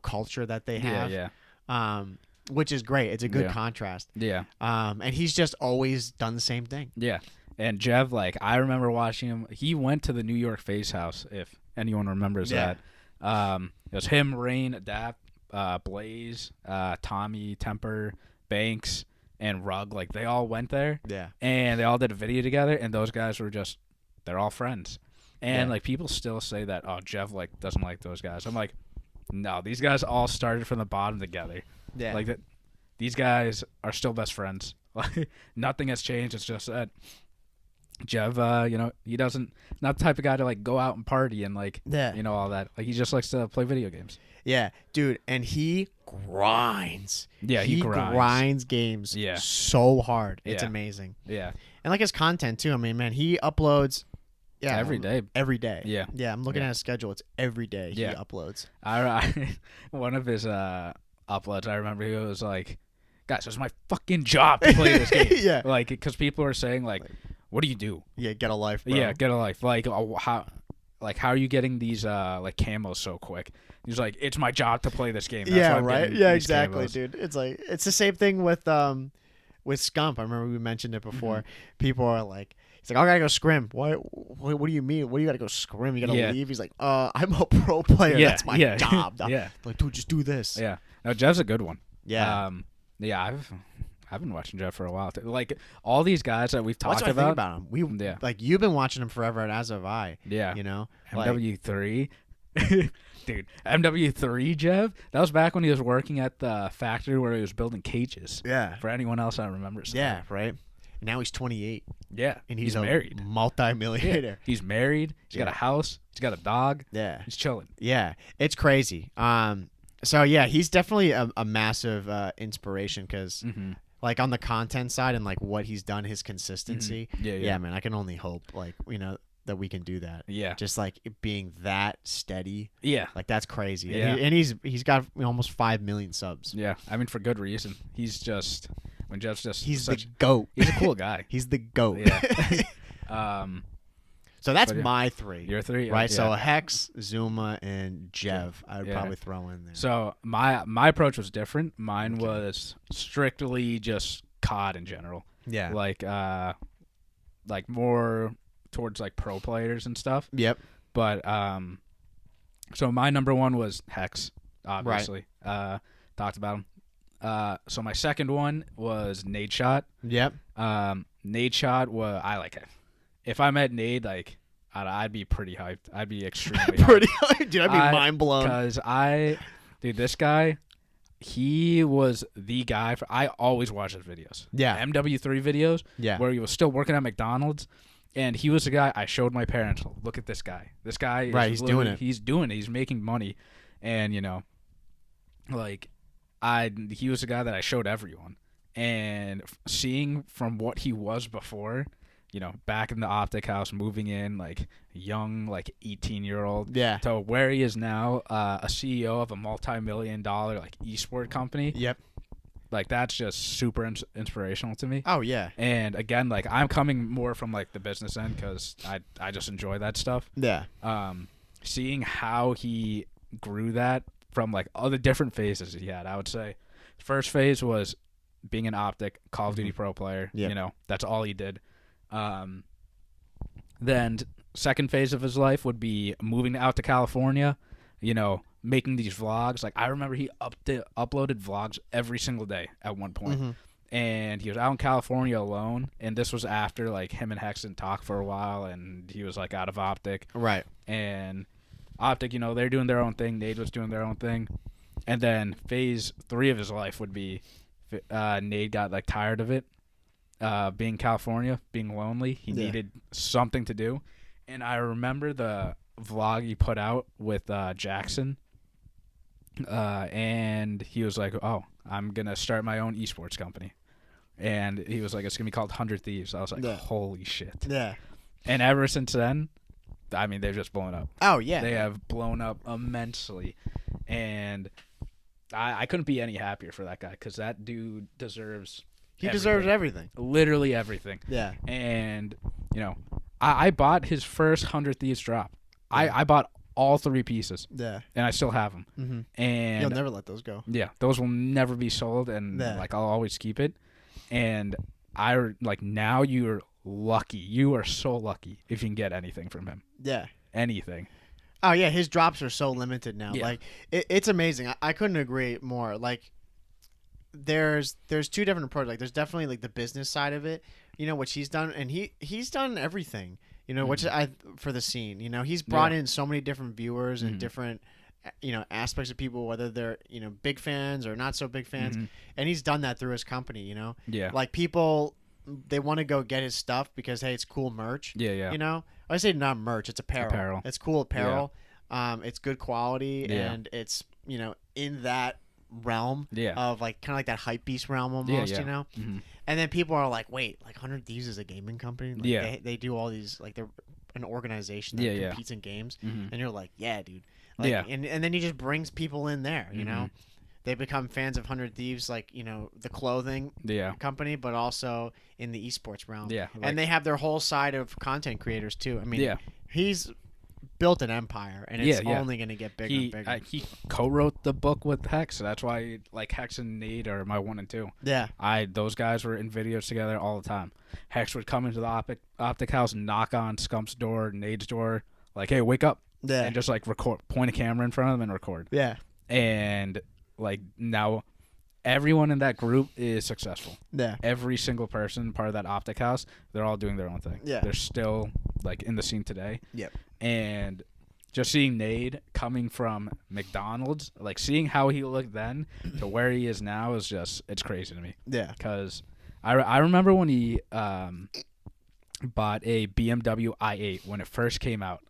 culture that they have. Yeah, Which is great. It's a good Yeah. contrast. yeah, And he's just always done the same thing. yeah. And Jev, like I remember watching him. He went to the New York FaZe house, if anyone remembers Yeah. that. It was him, Rain, Adapt, Blaze, Tommy, Temper, Banks, and Rug. Like they all went there, Yeah. and they all did a video together. And those guys were they're all friends. And Yeah. like people still say that, oh, Jev like doesn't like those guys. I'm like, no, these guys all started from the bottom together. Yeah. Like that, these guys are still best friends. Like nothing has changed. It's just that Jev, he doesn't not the type of guy to like go out and party and like Yeah. all that. Like he just likes to play video games. Yeah, dude, and he grinds. Yeah, he grinds games Yeah. so hard. It's Yeah. amazing. Yeah, And like his content too. I mean, man, he uploads every day. Every day. Yeah. Yeah, I'm looking Yeah. at his schedule. It's every day he Yeah. uploads. I one of his uploads. I remember he was like, "Guys, it's my fucking job to play this game." Yeah. Like because people are saying like, "What do you do?" Yeah, get a life, bro. Yeah, get a life. Like how are you getting these like camos so quick? He's like, it's my job to play this game. That's Yeah, why I'm right. getting Yeah, these exactly, camos. dude. It's like it's the same thing with Scump. I remember we mentioned it before. Mm-hmm. People are like, he's like, I gotta go scrim. What do you mean? What do you gotta go scrim? You gotta Yeah. leave? He's like, I'm a pro player. Yeah, That's my yeah. job. Yeah. Like, dude, just do this. Yeah. No, Jeff's a good one. Yeah. Yeah. I've been watching Jeff for a while. Like all these guys that we've That's talked what I think about. about him. We Yeah. like you've been watching him forever, and as have I. Yeah. Like, MW3. Dude, MW3, Jeff. That was back when he was working at the factory where he was building cages. yeah, For anyone else that remembers. yeah, right. And now he's 28, Yeah. and he's married. Yeah. multi-millionaire. He's married. He's got Yeah. a house. He's got a dog. Yeah, He's chilling. yeah, it's crazy. So yeah, he's definitely a massive inspiration because, Mm-hmm. like, on the content side and like what he's done, his consistency. Yeah, Yeah, man, I can only hope. Like, that we can do that. Yeah. Just like it being that steady, Yeah. like that's crazy. Yeah. And he's got almost 5 million subs. Yeah. I mean, for good reason. He's just He's such, the GOAT. he's a cool guy. He's the GOAT. Yeah. So that's But yeah. my 3. Your 3, right? Yeah. So Hex, Zuma, and Jev. I would Yeah. probably throw in there. So my approach was different. Mine was strictly just COD in general. Yeah. Like more towards like pro players and stuff. Yep. But so my number 1 was Hex, obviously. Talked about him. So my second one was Nade Shot. Yep. Nade Shot was I like it. If I met Nade, like I'd be pretty hyped. I'd be extremely Pretty hyped. dude, I'd be mind blown. Because this guy, he was the guy. I always watch his videos. Yeah. MW3 videos. Yeah. Where he was still working at McDonald's. And he was the guy I showed my parents, look at this guy. This guy is Right, he's doing it. He's doing it. He's making money. And, like, he was the guy that I showed everyone. And seeing from what he was before, back in the Optic House, moving in, like, young, like, 18-year-old, Yeah. to where he is now, a CEO of a multi-million-dollar, like, esport company. Yep. Like, that's just super inspirational to me. Oh yeah. And again, like I'm coming more from like the business end because I just enjoy that stuff. Yeah. Seeing how he grew that from like all the different phases he had, I would say, first phase was being an Optic Call of Duty pro player. Yep. That's all he did. Then second phase of his life would be moving out to California. Making these vlogs. Like I remember he uploaded vlogs every single day at one point. Mm-hmm. And he was out in California alone, and this was after like him and Hex didn't talk for a while, and he was like out of Optic. Right. And Optic, they're doing their own thing. Nade was doing their own thing. And then phase 3 of his life would be Nade got like tired of it, being California, being lonely. He needed something to do. And I remember the vlog he put out with Jackson. And he was like, "Oh, I'm gonna start my own esports company," and he was like, "It's gonna be called 100 Thieves." I was like, "Holy shit!" Yeah. And ever since then, I mean, they've just blown up. Oh yeah. They have blown up immensely, and I couldn't be any happier for that guy because that dude deserves. He deserves everything. Literally everything. Yeah. And I bought his first 100 Thieves drop. Yeah. I bought all 3 pieces. Yeah. And I still have them. Mm-hmm. And you'll never let those go. Yeah, those will never be sold, and like I'll always keep it. And now you're lucky. You are so lucky if you can get anything from him. Yeah. Anything. Oh yeah, his drops are so limited now. Yeah. Like it's amazing. I couldn't agree more. Like there's 2 different approaches. Like there's definitely like the business side of it, which he's done, and he's done everything. Which for the scene, he's brought in so many different viewers and different, aspects of people, whether they're, big fans or not so big fans. And he's done that through his company, Yeah. Like people, they want to go get his stuff because, hey, it's cool merch. Yeah, yeah. I say not merch, it's apparel. It's cool apparel. Yeah. It's good quality, and it's, in that realm of like kind of like that hype beast realm almost, Mm-hmm. And then people are like, wait, like 100 Thieves is a gaming company? Like, they do all these, like they're an organization that competes in games. And you're like, yeah, dude. Like, and then he just brings people in there, They become fans of 100 Thieves, like, the clothing company, but also in the esports realm. Yeah. And they have their whole side of content creators too. I mean, he's built an empire, and it's only going to get bigger and bigger. He co-wrote the book with Hex, so that's why like Hex and Nade are my 1 and 2. Yeah. Those guys were in videos together all the time. Hex would come into the Optic House, knock on Scump's door, Nade's door, like, "Hey, wake up!" And just like record, point a camera in front of them and record. Yeah. And like now, everyone in that group is successful. Yeah. Every single person part of that Optic House, they're all doing their own thing. Yeah. They're still like in the scene today. Yep. And just seeing Nade coming from McDonald's, like seeing how he looked then to where he is now is just, it's crazy to me. Yeah. Because I remember when he bought a BMW i8 when it first came out,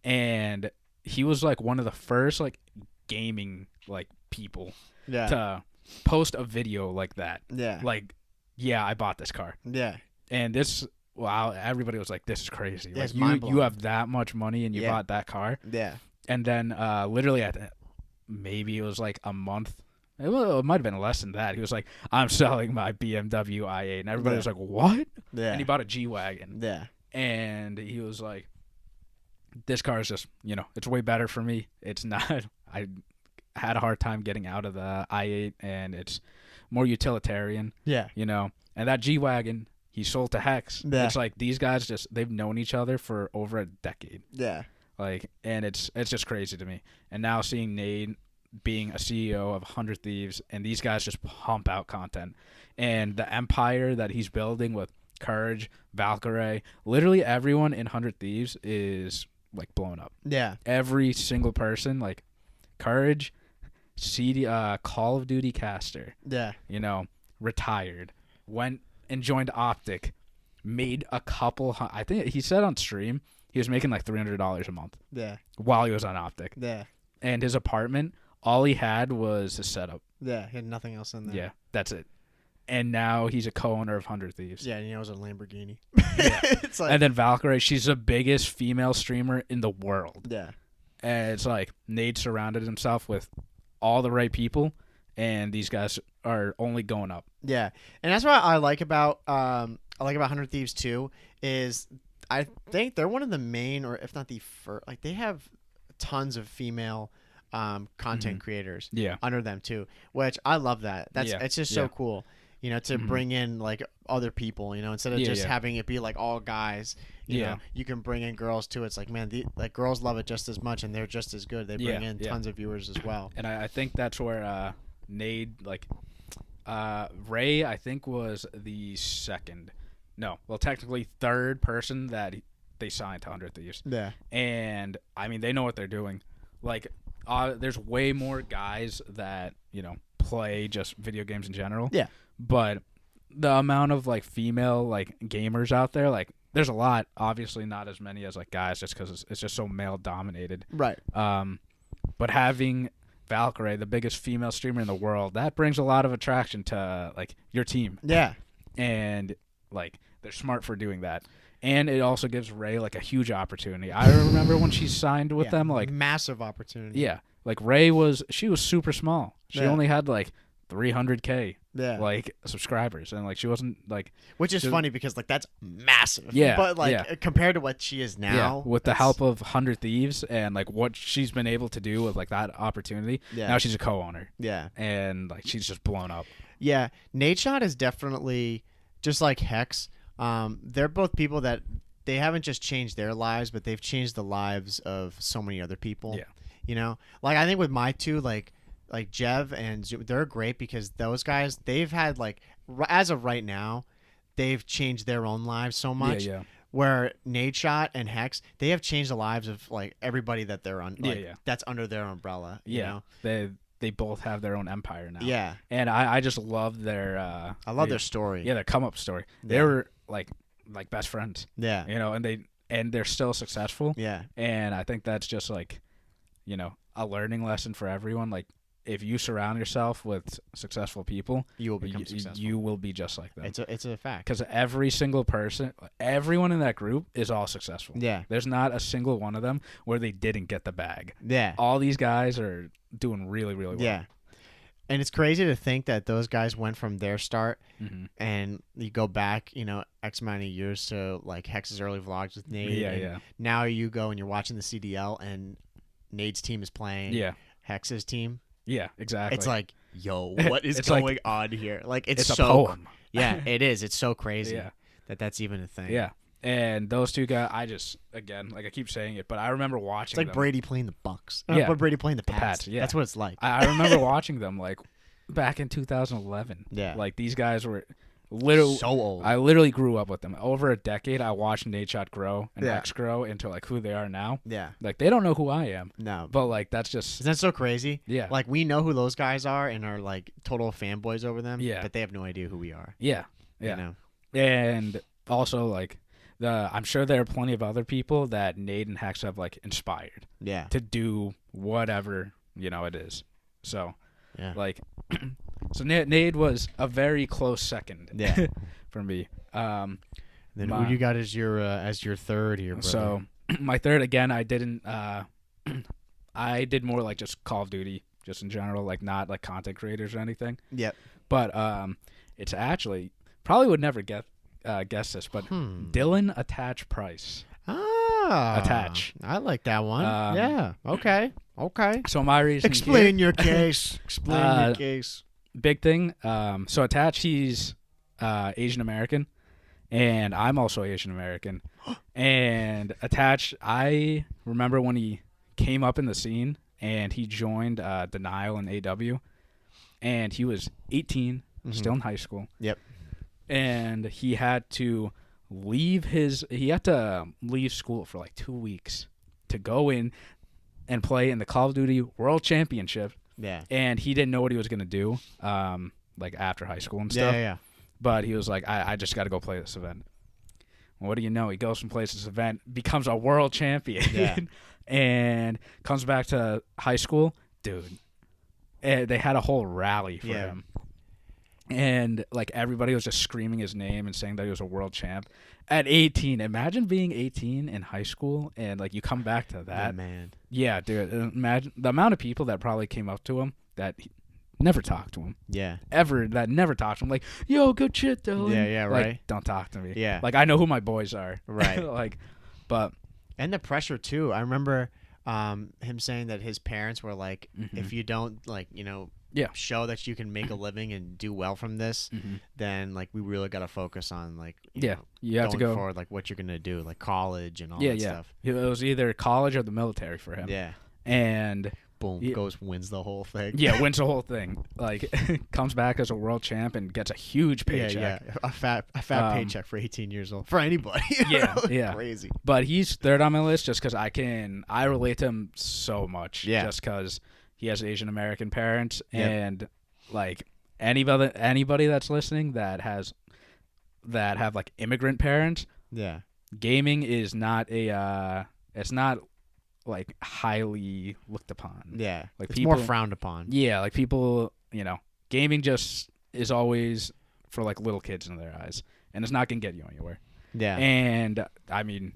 and he was like one of the first like gaming like people to post a video like that. Yeah. Like, yeah, I bought this car. Yeah. And this wow, everybody was like, this is crazy. Yeah, Like it's you mind-blowing. have that much money and you Yeah. bought that car. Yeah. And then literally maybe it was like a month. It might have been less than that. He was like, I'm selling my BMW i8. And everybody Yeah. was like, what? Yeah. And he bought a G-Wagon. Yeah. And he was like, this car is just, it's way better for me. It's not, I had a hard time getting out of the i8 and it's more utilitarian, Yeah. And that G-Wagon he sold to Hex. Yeah. It's like these guys they've known each other for over a decade. Yeah. Like, and it's just crazy to me. And now seeing Nate being a CEO of 100 Thieves and these guys just pump out content and the empire that he's building with Courage, Valkyrie, literally everyone in 100 Thieves is like blown up. Yeah. Every single person, like Courage, Call of Duty caster, Yeah. retired, went and joined Optic, made a couple. I think he said on stream he was making like $300 a month. Yeah. While he was on Optic. Yeah. And his apartment, all he had was his setup. Yeah. He had nothing else in there. Yeah, that's it. And now he's a co-owner of 100 Thieves. Yeah, and it was a Lamborghini. Yeah. It's like, And then Valkyrie, she's the biggest female streamer in the world. yeah. And it's like Nate surrounded himself with all the right people, and these guys are only going up. Yeah, and that's what I like about 100 Thieves too. Is I think they're one of the main, or if not the first, like they have tons of female content creators Yeah. under them too, which I love that. It's just so cool. To bring in like other people, instead of just having it be like all guys, you know, you can bring in girls too. It's like, man, like girls love it just as much and they're just as good. They bring in tons of viewers as well. And I think that's where Nade, like Ray, I think was the second. No, well, technically third person that they signed to 100 Thieves. Yeah. And, I mean, they know what they're doing. Like, there's way more guys that, play just video games in general. Yeah. But the amount of, like, female, like, gamers out there, like, there's a lot. Obviously not as many as, like, guys just because it's just so male-dominated. Right. But having Valkyrie, the biggest female streamer in the world, that brings a lot of attraction to, like, your team. Yeah. And, like, they're smart for doing that. And it also gives Ray, like, a huge opportunity. I remember when she signed with them, like... massive opportunity. Yeah. Like, Ray she was super small. She only had, like, 300K, like, subscribers. And, like, she wasn't, like... Which is funny because, like, that's massive. Yeah. But, like, compared to what she is now... with the help of 100 Thieves and, like, what she's been able to do with, like, that opportunity, now she's a co-owner. Yeah. And, like, she's just blown up. Yeah. Nadeshot is definitely, just like Hex, they're both people that they haven't just changed their lives, but they've changed the lives of so many other people. Yeah. Like, I think with my two, like Jev and Zoom, they're great because those guys, they've had, like, as of right now, they've changed their own lives so much. Yeah. Where Nadeshot and Hex, they have changed the lives of, like, everybody that they're on. Like, Yeah. that's under their umbrella. You know? They both have their own empire now. Yeah. And I just love their... I love their story. Yeah, their come-up story. They were, like best friends. Yeah. And they're still successful. Yeah. And I think that's just, like, a learning lesson for everyone. Like, if you surround yourself with successful people, you will become successful. You will be just like them. It's a fact. Because every single person, everyone in that group is all successful. Yeah. There's not a single one of them where they didn't get the bag. Yeah. All these guys are doing really, really well. Yeah. And it's crazy to think that those guys went from their start and you go back, X amount of years to, like, Hex's early vlogs with Nade. Yeah. Now you go and you're watching the CDL and Nade's team is playing Hex's team. Yeah, exactly. It's like, yo, what is going on here? Like, it's a so poem. Yeah, it is. It's so crazy Yeah. that's even a thing. Yeah. And those two guys, I just, again, like I keep saying it, but I remember watching It's like them. Brady playing the Bucks. Yeah. But Brady playing the Pats. Pats, yeah. That's what it's like. I remember watching them, like, back in 2011. Yeah. Like, these guys were literally... So old. I literally grew up with them. Over a decade, I watched Nadeshot grow and Yeah. X grow into, like, who they are now. Yeah. Like, they don't know who I am. No. But, like, that's just... Isn't that so crazy? Yeah. Like, we know who those guys are and are, like, total fanboys over them. Yeah. But they have no idea who we are. Yeah. And also, like, I'm sure there are plenty of other people that Nade and Hex have, like, inspired. Yeah. To do whatever, it is. So, Yeah. like... So Nade was a very close second Yeah. for me. Then who you got as your third here, brother? So my third, again, I didn't. I did more like just Call of Duty, just in general, like not like content creators or anything. Yep. But it's actually probably would never guess this, but Dylan Attach Price. Attach. I like that one. Yeah. Okay. So my reason. Explain your case. Explain your case. Big thing. So Attach, he's Asian American, and I'm also Asian American. And Attach, I remember when he came up in the scene and he joined Denial in AW, and he was 18, still in high school. Yep. And he had to leave school for like 2 weeks to go in and play in the Call of Duty World Championship. Yeah. And he didn't know what he was gonna do, like after high school and stuff. Yeah. But he was like, I just got to go play this event. Well, what do you know? He goes and plays this event, becomes a world champion, yeah. and comes back to high school, dude. They had a whole rally for him. And like everybody was just screaming his name and saying that he was a world champ at 18. Imagine being 18 in high school and like you come back to that. Yeah, man. Yeah, dude. Imagine the amount of people that probably came up to him that never talked to him. Yeah. That never talked to him. Like, yo, good shit, Dylan. Yeah, like, right. Don't talk to me. Yeah. Like I know who my boys are. Right. Like, but. And the pressure too. I remember him saying that his parents were like, if you don't like, show that you can make a living and do well from this, then like we really got to focus on like you have to go forward, like what you're gonna do, like college and all that stuff. It was either college or the military for him. Yeah. And boom, wins the whole thing. Yeah, wins the whole thing. Like comes back as a world champ and gets a huge paycheck. Yeah, a fat paycheck for 18 years old for anybody. Yeah. Crazy. But he's third on my list just because I relate to him so much. Yeah. Just because he has Asian American parents and like anybody that's listening that have like immigrant parents. Yeah. Gaming is not it's not like highly looked upon. Yeah. Like it's people, more frowned upon. Yeah, like people, gaming just is always for like little kids in their eyes, and it's not gonna get you anywhere. Yeah. And I mean,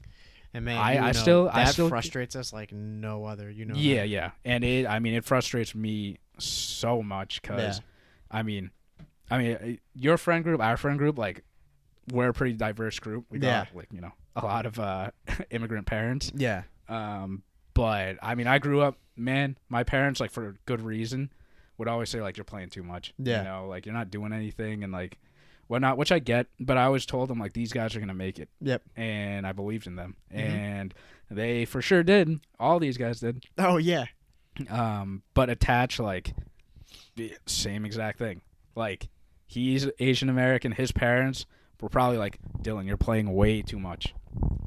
and man, I still frustrates us like no other. Yeah, yeah, and it frustrates me so much because, I mean, your friend group, our friend group, like we're a pretty diverse group. We got like a lot of immigrant parents. Yeah. But I mean, I grew up, man. My parents, like for good reason, would always say like you're playing too much. Yeah. Like you're not doing anything and like whatnot, which I get. But I always told them like these guys are gonna make it. Yep. And I believed in them, and they for sure did. All these guys did. Oh yeah. But Attach, like same exact thing. Like he's Asian American. His parents were probably like, Dylan, you're playing way too much.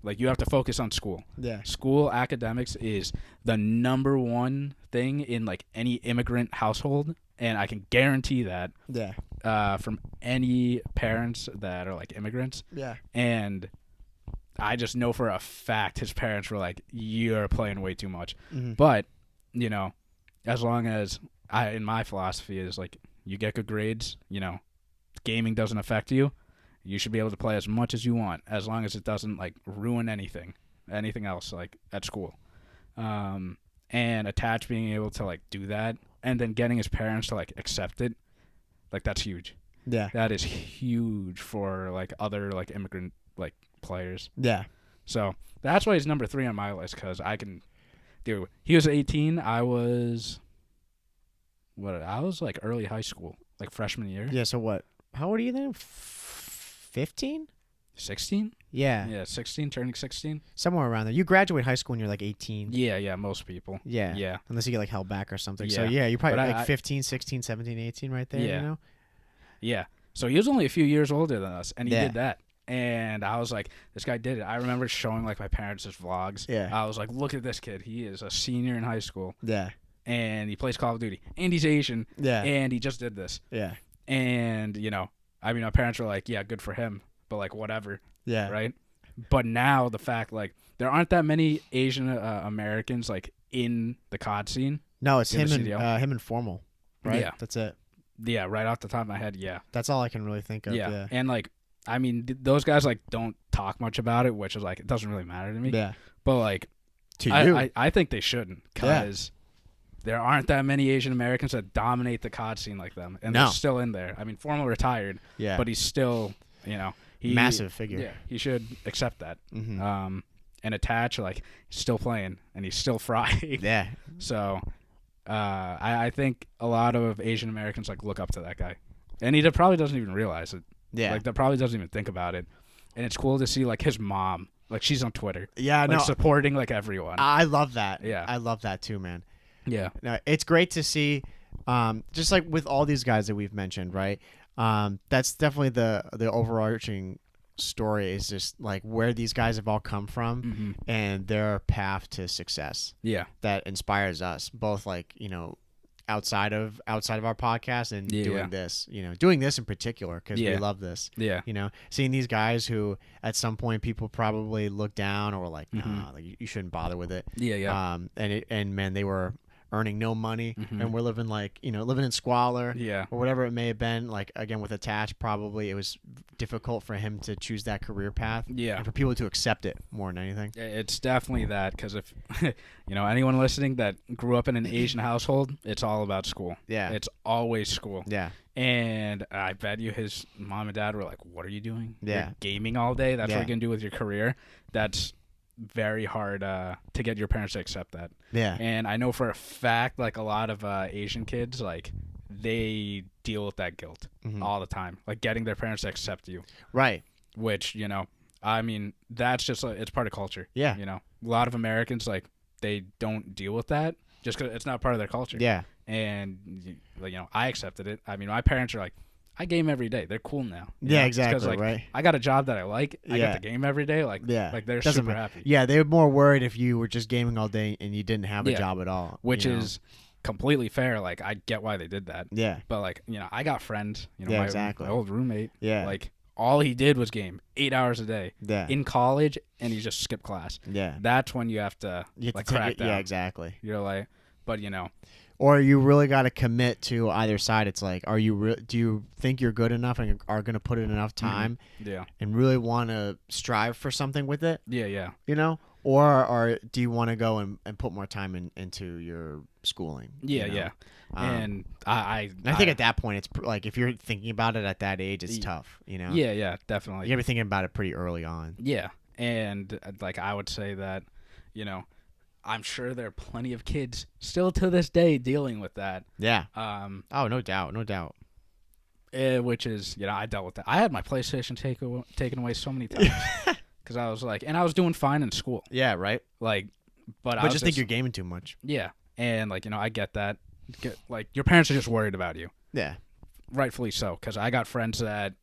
Like you have to focus on school. Yeah. School academics is the number one thing in like any immigrant household, and I can guarantee that. Yeah. From any parents that are like immigrants. Yeah. And I just know for a fact his parents were like, you're playing way too much. But, as long as in my philosophy is like you get good grades, gaming doesn't affect you. You should be able to play as much as you want, as long as it doesn't like ruin anything else like at school. And Attach being able to like do that, and then getting his parents to like accept it, like that's huge. Yeah, that is huge for like other like immigrant like players. Yeah. So that's why he's number 3 on my list, because dude, he was 18. I was like early high school, like freshman year. Yeah. So what? How old are you then? 15? 16? Yeah, 16, turning 16. Somewhere around there. You graduate high school when you're like 18. Yeah, most people. Yeah. Unless you get like held back or something. So Yeah. you're probably like 15, 16, 17, 18 right there, Yeah. So he was only a few years older than us, and he did that. And I was like, this guy did it. I remember showing like my parents his vlogs. Yeah. I was like, look at this kid. He is a senior in high school. Yeah. And he plays Call of Duty. And he's Asian. Yeah. And he just did this. Yeah. And, my parents were like, yeah, good for him. But like, whatever. Yeah. Right? But now the fact, like, there aren't that many Asian Americans, like, in the COD scene. No, it's him and Formal. Right? Yeah. That's it. Yeah, right off the top of my head, yeah. That's all I can really think of. Yeah. And, like, I mean, those guys like don't talk much about it, which is like it doesn't really matter to me. Yeah. But like, To you. I think they shouldn't because there aren't that many Asian Americans that dominate the COD scene like them, and No. they're still in there. I mean, former retired, Yeah. but he's still, Massive figure. Yeah, he should accept that. Mm-hmm. And attach like he's still playing and he's still frying. Yeah. So, I think a lot of Asian Americans like look up to that guy, and he probably doesn't even realize it. Yeah. Like that probably doesn't even think about it, and it's cool to see like his mom, like she's on Twitter, Yeah. like No. supporting like everyone. I love that. Yeah. I love that too, man. Yeah. No, it's great to see, just like with all these guys that we've mentioned, right? That's definitely the overarching story is just like where these guys have all come from and their path to success Yeah. that inspires us both, like, outside of our podcast and doing this in particular because we love this. Yeah. Seeing these guys who at some point people probably look down or like, nah, like you shouldn't bother with it. Yeah. Yeah. And man, they were earning no money and we're living like, living in squalor Yeah. or whatever it may have been. Like, again, with Attach, probably it was difficult for him to choose that career path. Yeah. And for people to accept it more than anything. It's definitely that because if anyone listening that grew up in an Asian household, it's all about school. Yeah. It's always school. Yeah. And I bet you his mom and dad were like, "What are you doing? Yeah. You're gaming all day. That's Yeah. what you're gonna do with your career." That's very hard to get your parents to accept that. Yeah. And I know for a fact, like a lot of Asian kids, like they deal with that guilt all the time, like getting their parents to accept you. Right. Which I mean, that's just it's part of culture. Yeah. A lot of Americans like they don't deal with that just because it's not part of their culture. Yeah. And I accepted it. I mean, my parents are like, I game every day. They're cool now. Yeah, exactly. Like, right. I got a job that I like. I Yeah. get to game every day. Like, Yeah. like they're Doesn't super matter. happy. Yeah, they were more worried if you were just gaming all day and you didn't have a Yeah. job at all. Which is completely fair. Like, I get why they did that. Yeah. But like, I got friends. Yeah, exactly. My old roommate. Yeah. Like, all he did was game 8 hours a day Yeah. in college, and he just skipped class. Yeah. That's when you have to You have like to take crack it. down. Yeah, exactly. You're like, but Or you really got to commit to either side. It's like, do you think you're good enough and are going to put in enough time yeah, and really want to strive for something with it? yeah. Or do you want to go and put more time into your schooling? Yeah, you know? yeah. And I think at that point, it's like if you're thinking about it at that age, it's tough. Yeah, definitely. You got to be thinking about it pretty early on. Yeah, and like I would say that, I'm sure there are plenty of kids still to this day dealing with that. Yeah. Oh, no doubt, Which is, I dealt with that. I had my PlayStation taken away so many times because I was like, and I was doing fine in school. Yeah, right. Like, but I But was just think you're gaming too much. Yeah, and like I get that. Like your parents are just worried about you. Yeah. Rightfully so, because I got friends that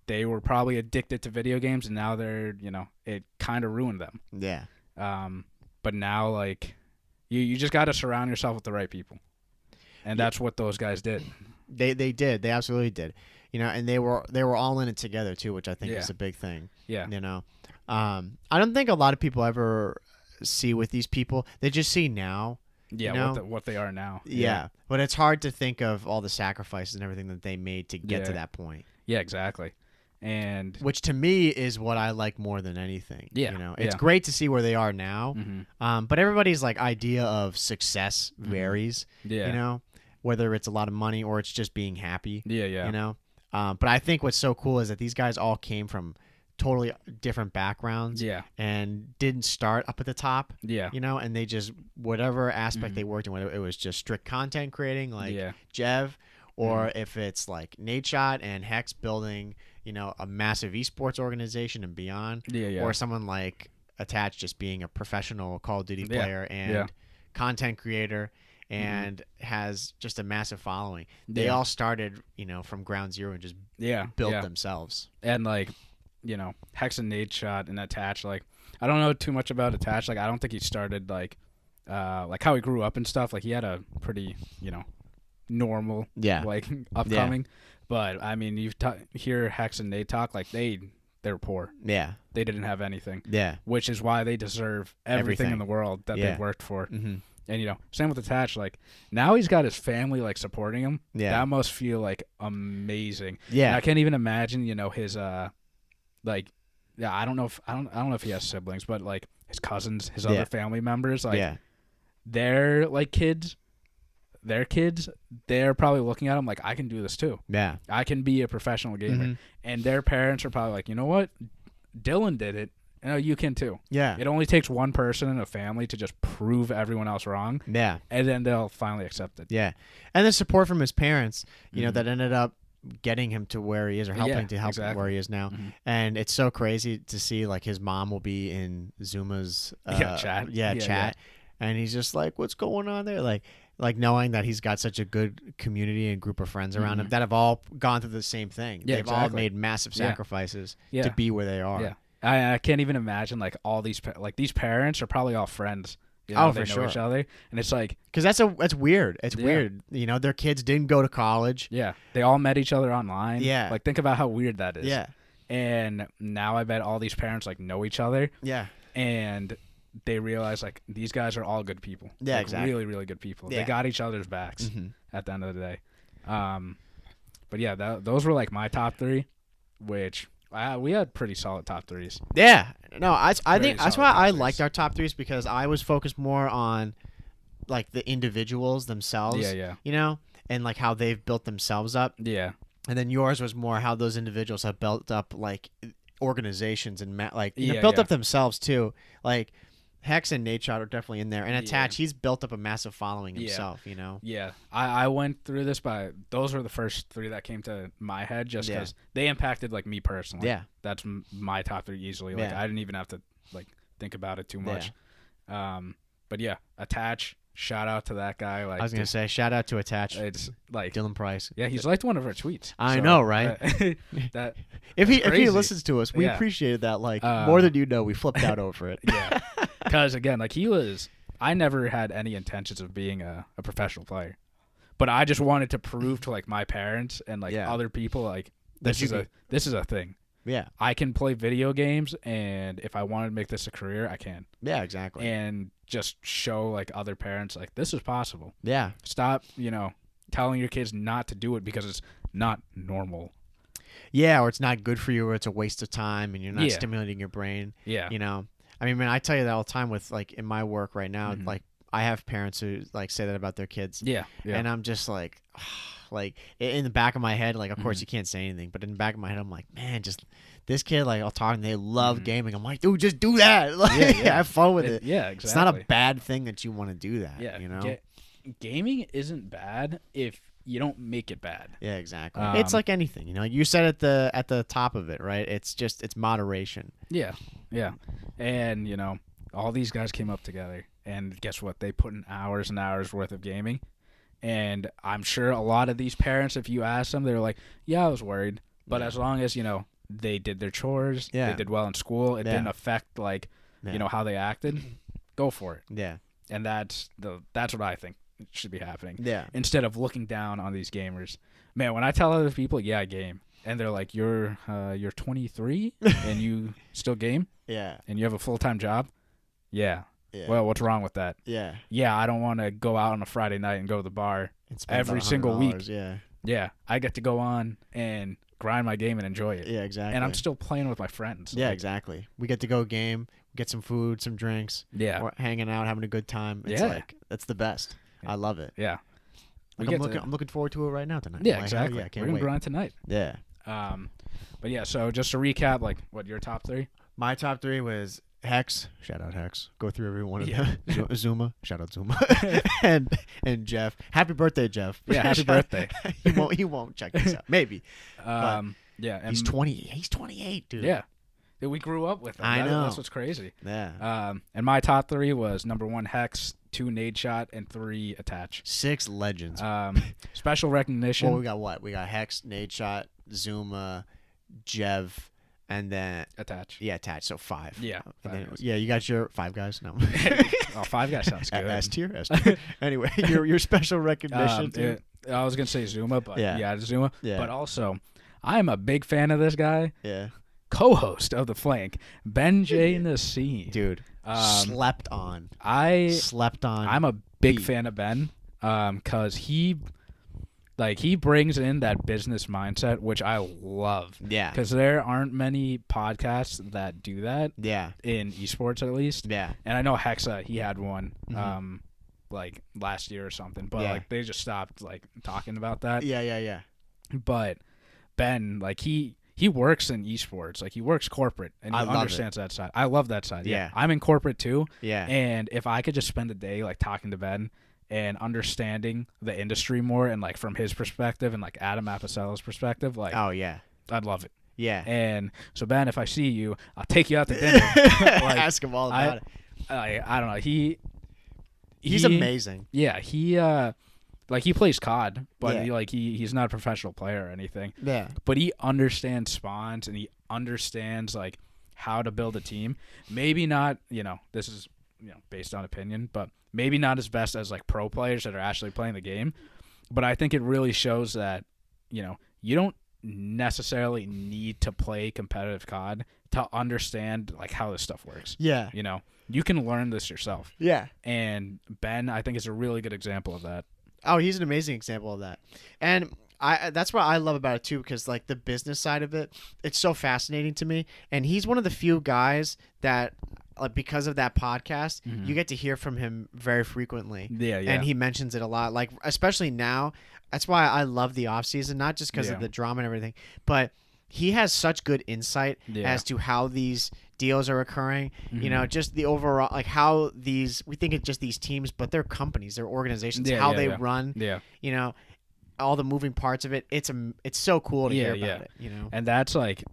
they were probably addicted to video games, and now they're, it kind of ruined them. Yeah. But now, like, you just got to surround yourself with the right people, and that's what those guys did. They did. They absolutely did. And they were all in it together too, which I think is a big thing. Yeah. I don't think a lot of people ever see with these people. They just see now. Yeah, what they are now. Yeah. But it's hard to think of all the sacrifices and everything that they made to get to that point. Yeah, exactly. And which to me is what I like more than anything. Yeah. It's great to see where they are now. But everybody's like idea of success varies. Yeah. Whether it's a lot of money or it's just being happy. Yeah. But I think what's so cool is that these guys all came from totally different backgrounds. Yeah. And didn't start up at the top. Yeah. And they just whatever aspect they worked in, whether it was just strict content creating like Jev, or if it's like Nate Shot and Hex building, a massive esports organization and beyond. Yeah. Or someone like Attach just being a professional Call of Duty player and content creator and has just a massive following. They all started, from ground zero and just built themselves. And like, Hex and Nate Shot and Attach, like I don't know too much about Attach. Like I don't think he started like how he grew up and stuff. Like he had a pretty, normal like upcoming. But I mean, you hear Hex and Nate talk like they were poor. Yeah. They didn't have anything. Yeah. Which is why they deserve everything in the world that they've worked for. Mm-hmm. And same with Attach. Like now he's got his family like supporting him. Yeah. That must feel like amazing. Yeah. And I can't even imagine, his like, yeah, I don't know if he has siblings, but like his cousins, his Yeah. other family members, like yeah. their like kids, they're probably looking at him like, I can do this too. Yeah. I can be a professional gamer. Mhm. And their parents are probably like, you know what? Dylan did it. You know, you can too. Yeah. It only takes one person in a family to just prove everyone else wrong, Yeah. and then they'll finally accept it. Yeah. And the support from his parents, you know, Mhm. that ended up getting him to where he is, or helping Yeah, to help him exactly. where he is now. Mhm. And it's so crazy to see, like, his mom will be in Zuma's Chat. chat, and he's just like, what's going on there? Like knowing that he's got such a good community and group of friends around him Mhm. that have all gone through the same thing. Yeah, They've all exactly. made massive Yeah. sacrifices Yeah. to be where they are. Yeah. I can't even imagine like all these like these parents are probably all friends. You Oh, know, for they know sure. each other, and it's like, Because that's weird. It's Yeah. weird. You know, their kids didn't go to college. yeah, they all met each other online. Yeah. Like, think about how weird that is. Yeah. And now I bet all these parents like know each other, Yeah. and they realize like these guys are all good people. Yeah, Like, exactly. really, really good people. Yeah. They got each other's backs Mhm. at the end of the day. But yeah, those were like my top three, which we had pretty solid top threes. Yeah, no, I Very think that's solid why top I threes. liked our top threes, because I was focused more on like the individuals themselves, Yeah. you know, and like how they've built themselves up, Yeah. and then yours was more how those individuals have built up like organizations and you know, Yeah, built yeah. up themselves too. Like Hex and Nate Shot are definitely in there, and Yeah. Attach, he's built up a massive following Yeah. himself, you know. Yeah, I went through this, but those were the first three that came to my head, just Yeah. because they impacted like me personally. Yeah, That's my top three easily. Like, Yeah. I didn't even have to like think about it too much. But yeah, Attach. Shout out to that guy. Like, I was gonna say shout out to Attach, it's like, Dylan Price. yeah, he's liked one of our tweets. I so, know, right? that If he crazy. listens to us, we Yeah. appreciated that like more than you know. We flipped out over it. yeah, because again, like I never had any intentions of being a professional player, but I just wanted to prove to like my parents and like Yeah. other people like That this you is a thing. Yeah, I can play video games, and if I wanted to make this a career, I can. yeah, exactly. And just show like other parents like this is possible. Yeah, Stop, telling your kids not to do it because it's not normal. yeah, or it's not good for you, or it's a waste of time, and you're not Yeah. stimulating your brain. Yeah. You know, I mean, man, I tell you that all the time with like in my work right now. Mhm. Like, I have parents who like say that about their kids, Yeah. Yeah. and I'm just like, like in the back of my head, like of course Mhm. you can't say anything, but in the back of my head, I'm like, man, just this kid, like I'll talk, and they love Mhm. gaming. I'm like, dude, just do that. Like, yeah. have fun with it. Yeah, exactly. It's not a bad thing that you want to do that. Yeah, you know. gaming isn't bad if you don't make it bad. Yeah, exactly. It's like anything, you know. You said at the top of it, right? It's moderation. Yeah, yeah, and all these guys came up together, and guess what? They put in hours and hours worth of gaming, and I'm sure a lot of these parents, if you ask them, they're like, "Yeah, I was worried," but Yeah. as long as they did their chores, Yeah. they did well in school, it Yeah. didn't affect like Yeah. how they acted. Go for it, Yeah. and that's what I think should be happening. Yeah. Instead of looking down on these gamers. Man, when I tell other people, yeah, I game, and they're like, you're 23 and you still game Yeah. and you have a full-time job? Yeah. Yeah. Well, what's wrong with that? Yeah. Yeah, I don't want to go out on a Friday night and go to the bar. And spend Every about single week. $100. Yeah. Yeah, I get to go on and grind my game and enjoy it. Yeah, exactly. And I'm still playing with my friends. Yeah, Like, exactly. We get to go game, get some food, some drinks, Yeah. or hanging out, having a good time. It's Yeah. like that's the best. Yeah. I love it. Yeah. Like, I'm looking forward to it right now tonight. Yeah, Like, hell exactly. Yeah, I We're can't going wait. to grind tonight. Yeah. But yeah, so just to recap, like, what your top three? My top three was Hex. Shout out Hex. Go through every one of Yeah. them. Zuma. Shout out Zuma. and Jeff. Happy birthday, Jeff. Yeah, happy birthday. he won't check this out. Maybe. Yeah. And He's 20. He's 28, dude. Yeah. We grew up with them. I know. That's what's crazy. Yeah. And my top three was number 1, Hex, 2, Nade Shot, and 3, Attach. 6 legends. Special recognition. Well, we got what? We got Hex, Nade Shot, Zuma, Jev, and then Attach. Attach. So 5. Yeah. And then, 5 guys. you got your 5 guys. No. Oh, 5 guys sounds good. S tier. S tier. Anyway, your special recognition. Too. I was going to say Zuma, but Yeah. Zuma. Yeah. But also, I'm a big fan of this guy. Yeah. Co-host of The Flank, Ben J. Nassim. Dude. Slept on. I'm Slept on. a big beat. fan of Ben because he Like, he brings in that business mindset, which I love. Yeah. Because there aren't many podcasts that do that. Yeah. In esports, at least. Yeah. And I know Hexa, he had one, like, last year or something. But, like, they just stopped, like, talking about that. Yeah. But Ben, like, he works in esports. Like, he works corporate, and he understands that side. I love that side. Yeah. I'm in corporate, too. Yeah. And if I could just spend a day, like, talking to Ben and understanding the industry more and, like, from his perspective and, like, Adam Apicella's perspective, like, oh, yeah. I'd love it. Yeah. And so, Ben, if I see you, I'll take you out to dinner. Like, ask him all about it. I don't know. He's amazing. Yeah. He plays COD, but he's not a professional player or anything. Yeah. But he understands spawns, and he understands, like, how to build a team. Maybe not, this is, based on opinion, but maybe not as best as, like, pro players that are actually playing the game. But I think it really shows that, you don't necessarily need to play competitive COD to understand, like, how this stuff works. Yeah. You can learn this yourself. Yeah. And Ben, I think, is a really good example of that. Oh, he's an amazing example of that. And that's what I love about it, too, because, like, the business side of it, it's so fascinating to me. And he's one of the few guys that, like, because of that podcast, you get to hear from him very frequently. Yeah. And he mentions it a lot, like, especially now. That's why I love the off season, not just because of the drama and everything, but he has such good insight as to how these deals are occurring. Just the overall, like, how we think it's just these teams, but they're companies, they're organizations, how they run. Yeah. All the moving parts of it. It's so cool to hear about it. And that's, like,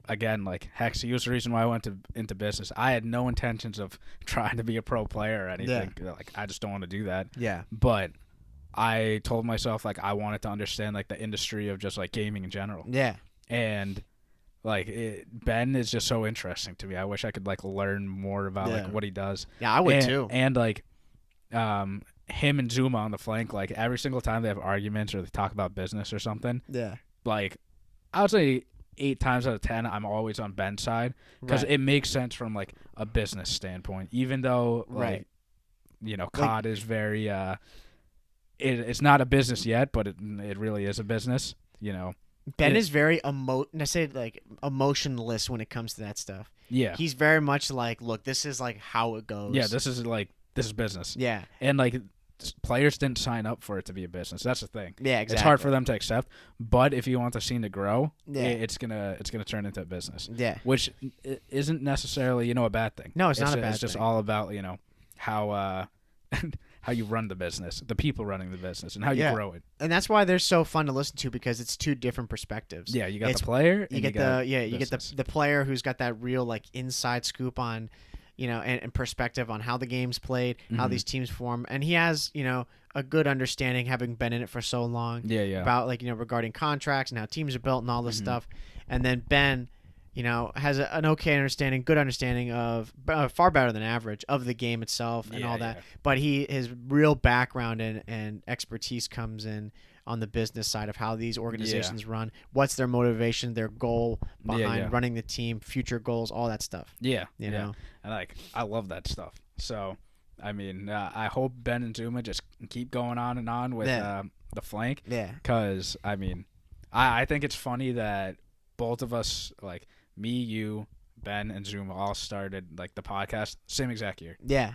again, like, Hex, he was the reason why I went into business. I had no intentions of trying to be a pro player or anything. Like, I just don't want to do that. Yeah. But I told myself, like, I wanted to understand, like, the industry of just, like, gaming in general. Yeah. And, like, Ben is just so interesting to me. I wish I could, like, learn more about like what he does. Yeah, I would too. And, like, him and Zuma on the flank, like, every single time they have arguments or they talk about business or something. Yeah. Like, I would say 8 times out of 10, I'm always on Ben's side because it makes sense from, like, a business standpoint. Even though, like, COD is very it's not a business yet, but it really is a business. Ben is very emotionless when it comes to that stuff. Yeah. He's very much like, look, this is, like, how it goes. Yeah, this is business. Yeah. And, like, players didn't sign up for it to be a business. That's the thing. Yeah, exactly. It's hard for them to accept, but if you want the scene to grow, it's gonna turn into a business. Yeah. Which isn't necessarily, a bad thing. No, it's not a bad thing. It's just all about, how how you run the business, the people running the business, and how you grow it. And that's why they're so fun to listen to, because it's two different perspectives. Yeah, you got the player, you get the player who's got that real, like, inside scoop on, and perspective on how the game's played, how these teams form, and he has, a good understanding, having been in it for so long. Yeah. About, like, regarding contracts and how teams are built and all this stuff. And then Ben, has an okay understanding, good understanding of far better than average of the game itself and all that. Yeah. But his real background and expertise comes in on the business side of how these organizations run, what's their motivation, their goal behind running the team, future goals, all that stuff. Yeah, you know, and I love that stuff. So, I mean, I hope Ben and Zuma just keep going on and on with the flank. Yeah, because I mean, I think it's funny that both of us, like me, you, Ben, and Zuma, all started like the podcast same exact year. Yeah.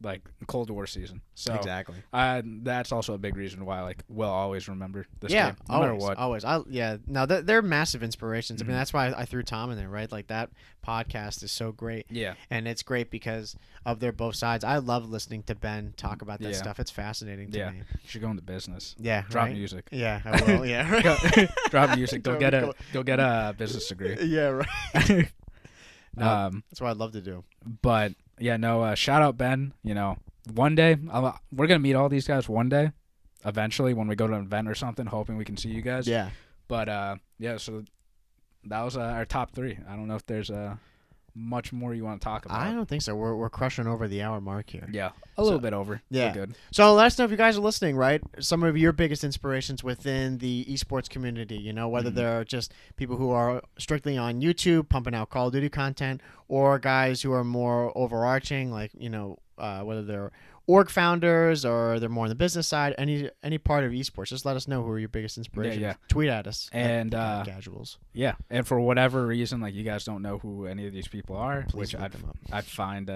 Like Cold War season. So exactly. That's also a big reason why we'll always remember this game, no matter what. Always. No, they're massive inspirations. I mean, that's why I threw Tom in there, right? Like, that podcast is so great. Yeah. And it's great because of their both sides. I love listening to Ben talk about that stuff. It's fascinating to me. You should go into business. Yeah. Drop music. Yeah, I will. Yeah. Drop music. Go get a business degree. Yeah, right. That's what I'd love to do. But yeah, no, shout out Ben. You know, one day we're gonna meet all these guys one day, eventually when we go to an event or something. Hoping we can see you guys. Yeah. But yeah, so that was our top 3. I don't know if there's much more you want to talk about. I don't think so. We're crushing over the hour mark here. Yeah, a little bit over. Yeah, we're good. So let us know if you guys are listening. Right, some of your biggest inspirations within the esports community. You know, whether they're just people who are strictly on YouTube pumping out Call of Duty content, or guys who are more overarching, like whether they're org founders or they're more on the business side, any part of esports, just let us know who are your biggest inspirations. Yeah. Tweet at us And at Casuals. Yeah, and for whatever reason, like you guys don't know who any of these people are, Please which look them up. I find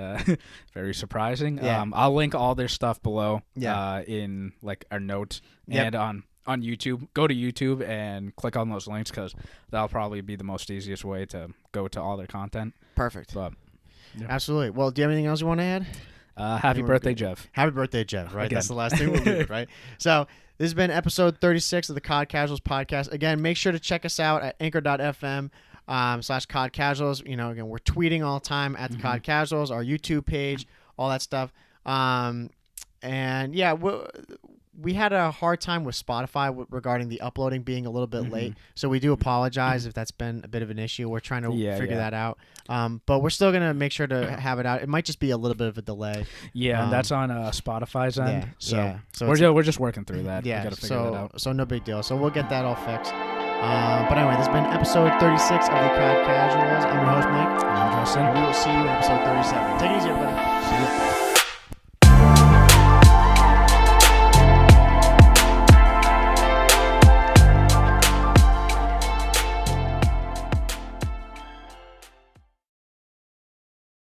very surprising. Yeah. I'll link all their stuff below. Yeah. In like our notes Yep. and on YouTube. Go to YouTube and click on those links because that'll probably be the most easiest way to go to all their content. Perfect. But yeah. Absolutely. Well, do you have anything else you want to add? Happy birthday, Jeff. Happy birthday, Jeff. Right, Again. that's the last thing we'll leave, right? So this has been episode 36 of the COD Casuals podcast. Again, make sure to check us out at anchor.fm /COD Casuals. You know, again, we're tweeting all the time at the COD Casuals, our YouTube page, all that stuff. And yeah, we had a hard time with Spotify regarding the uploading being a little bit late. So we do apologize if that's been a bit of an issue. We're trying to figure that out. But we're still going to make sure to have it out. It might just be a little bit of a delay. Yeah, and that's on Spotify's end. So we're just working through that. Yeah, we got to figure that out. So no big deal. So we'll get that all fixed. But anyway, this has been episode 36 of the COD Casuals. I'm your host, Mike. And I'm Justin. And we will see you in episode 37. Take it easy, everybody. See ya.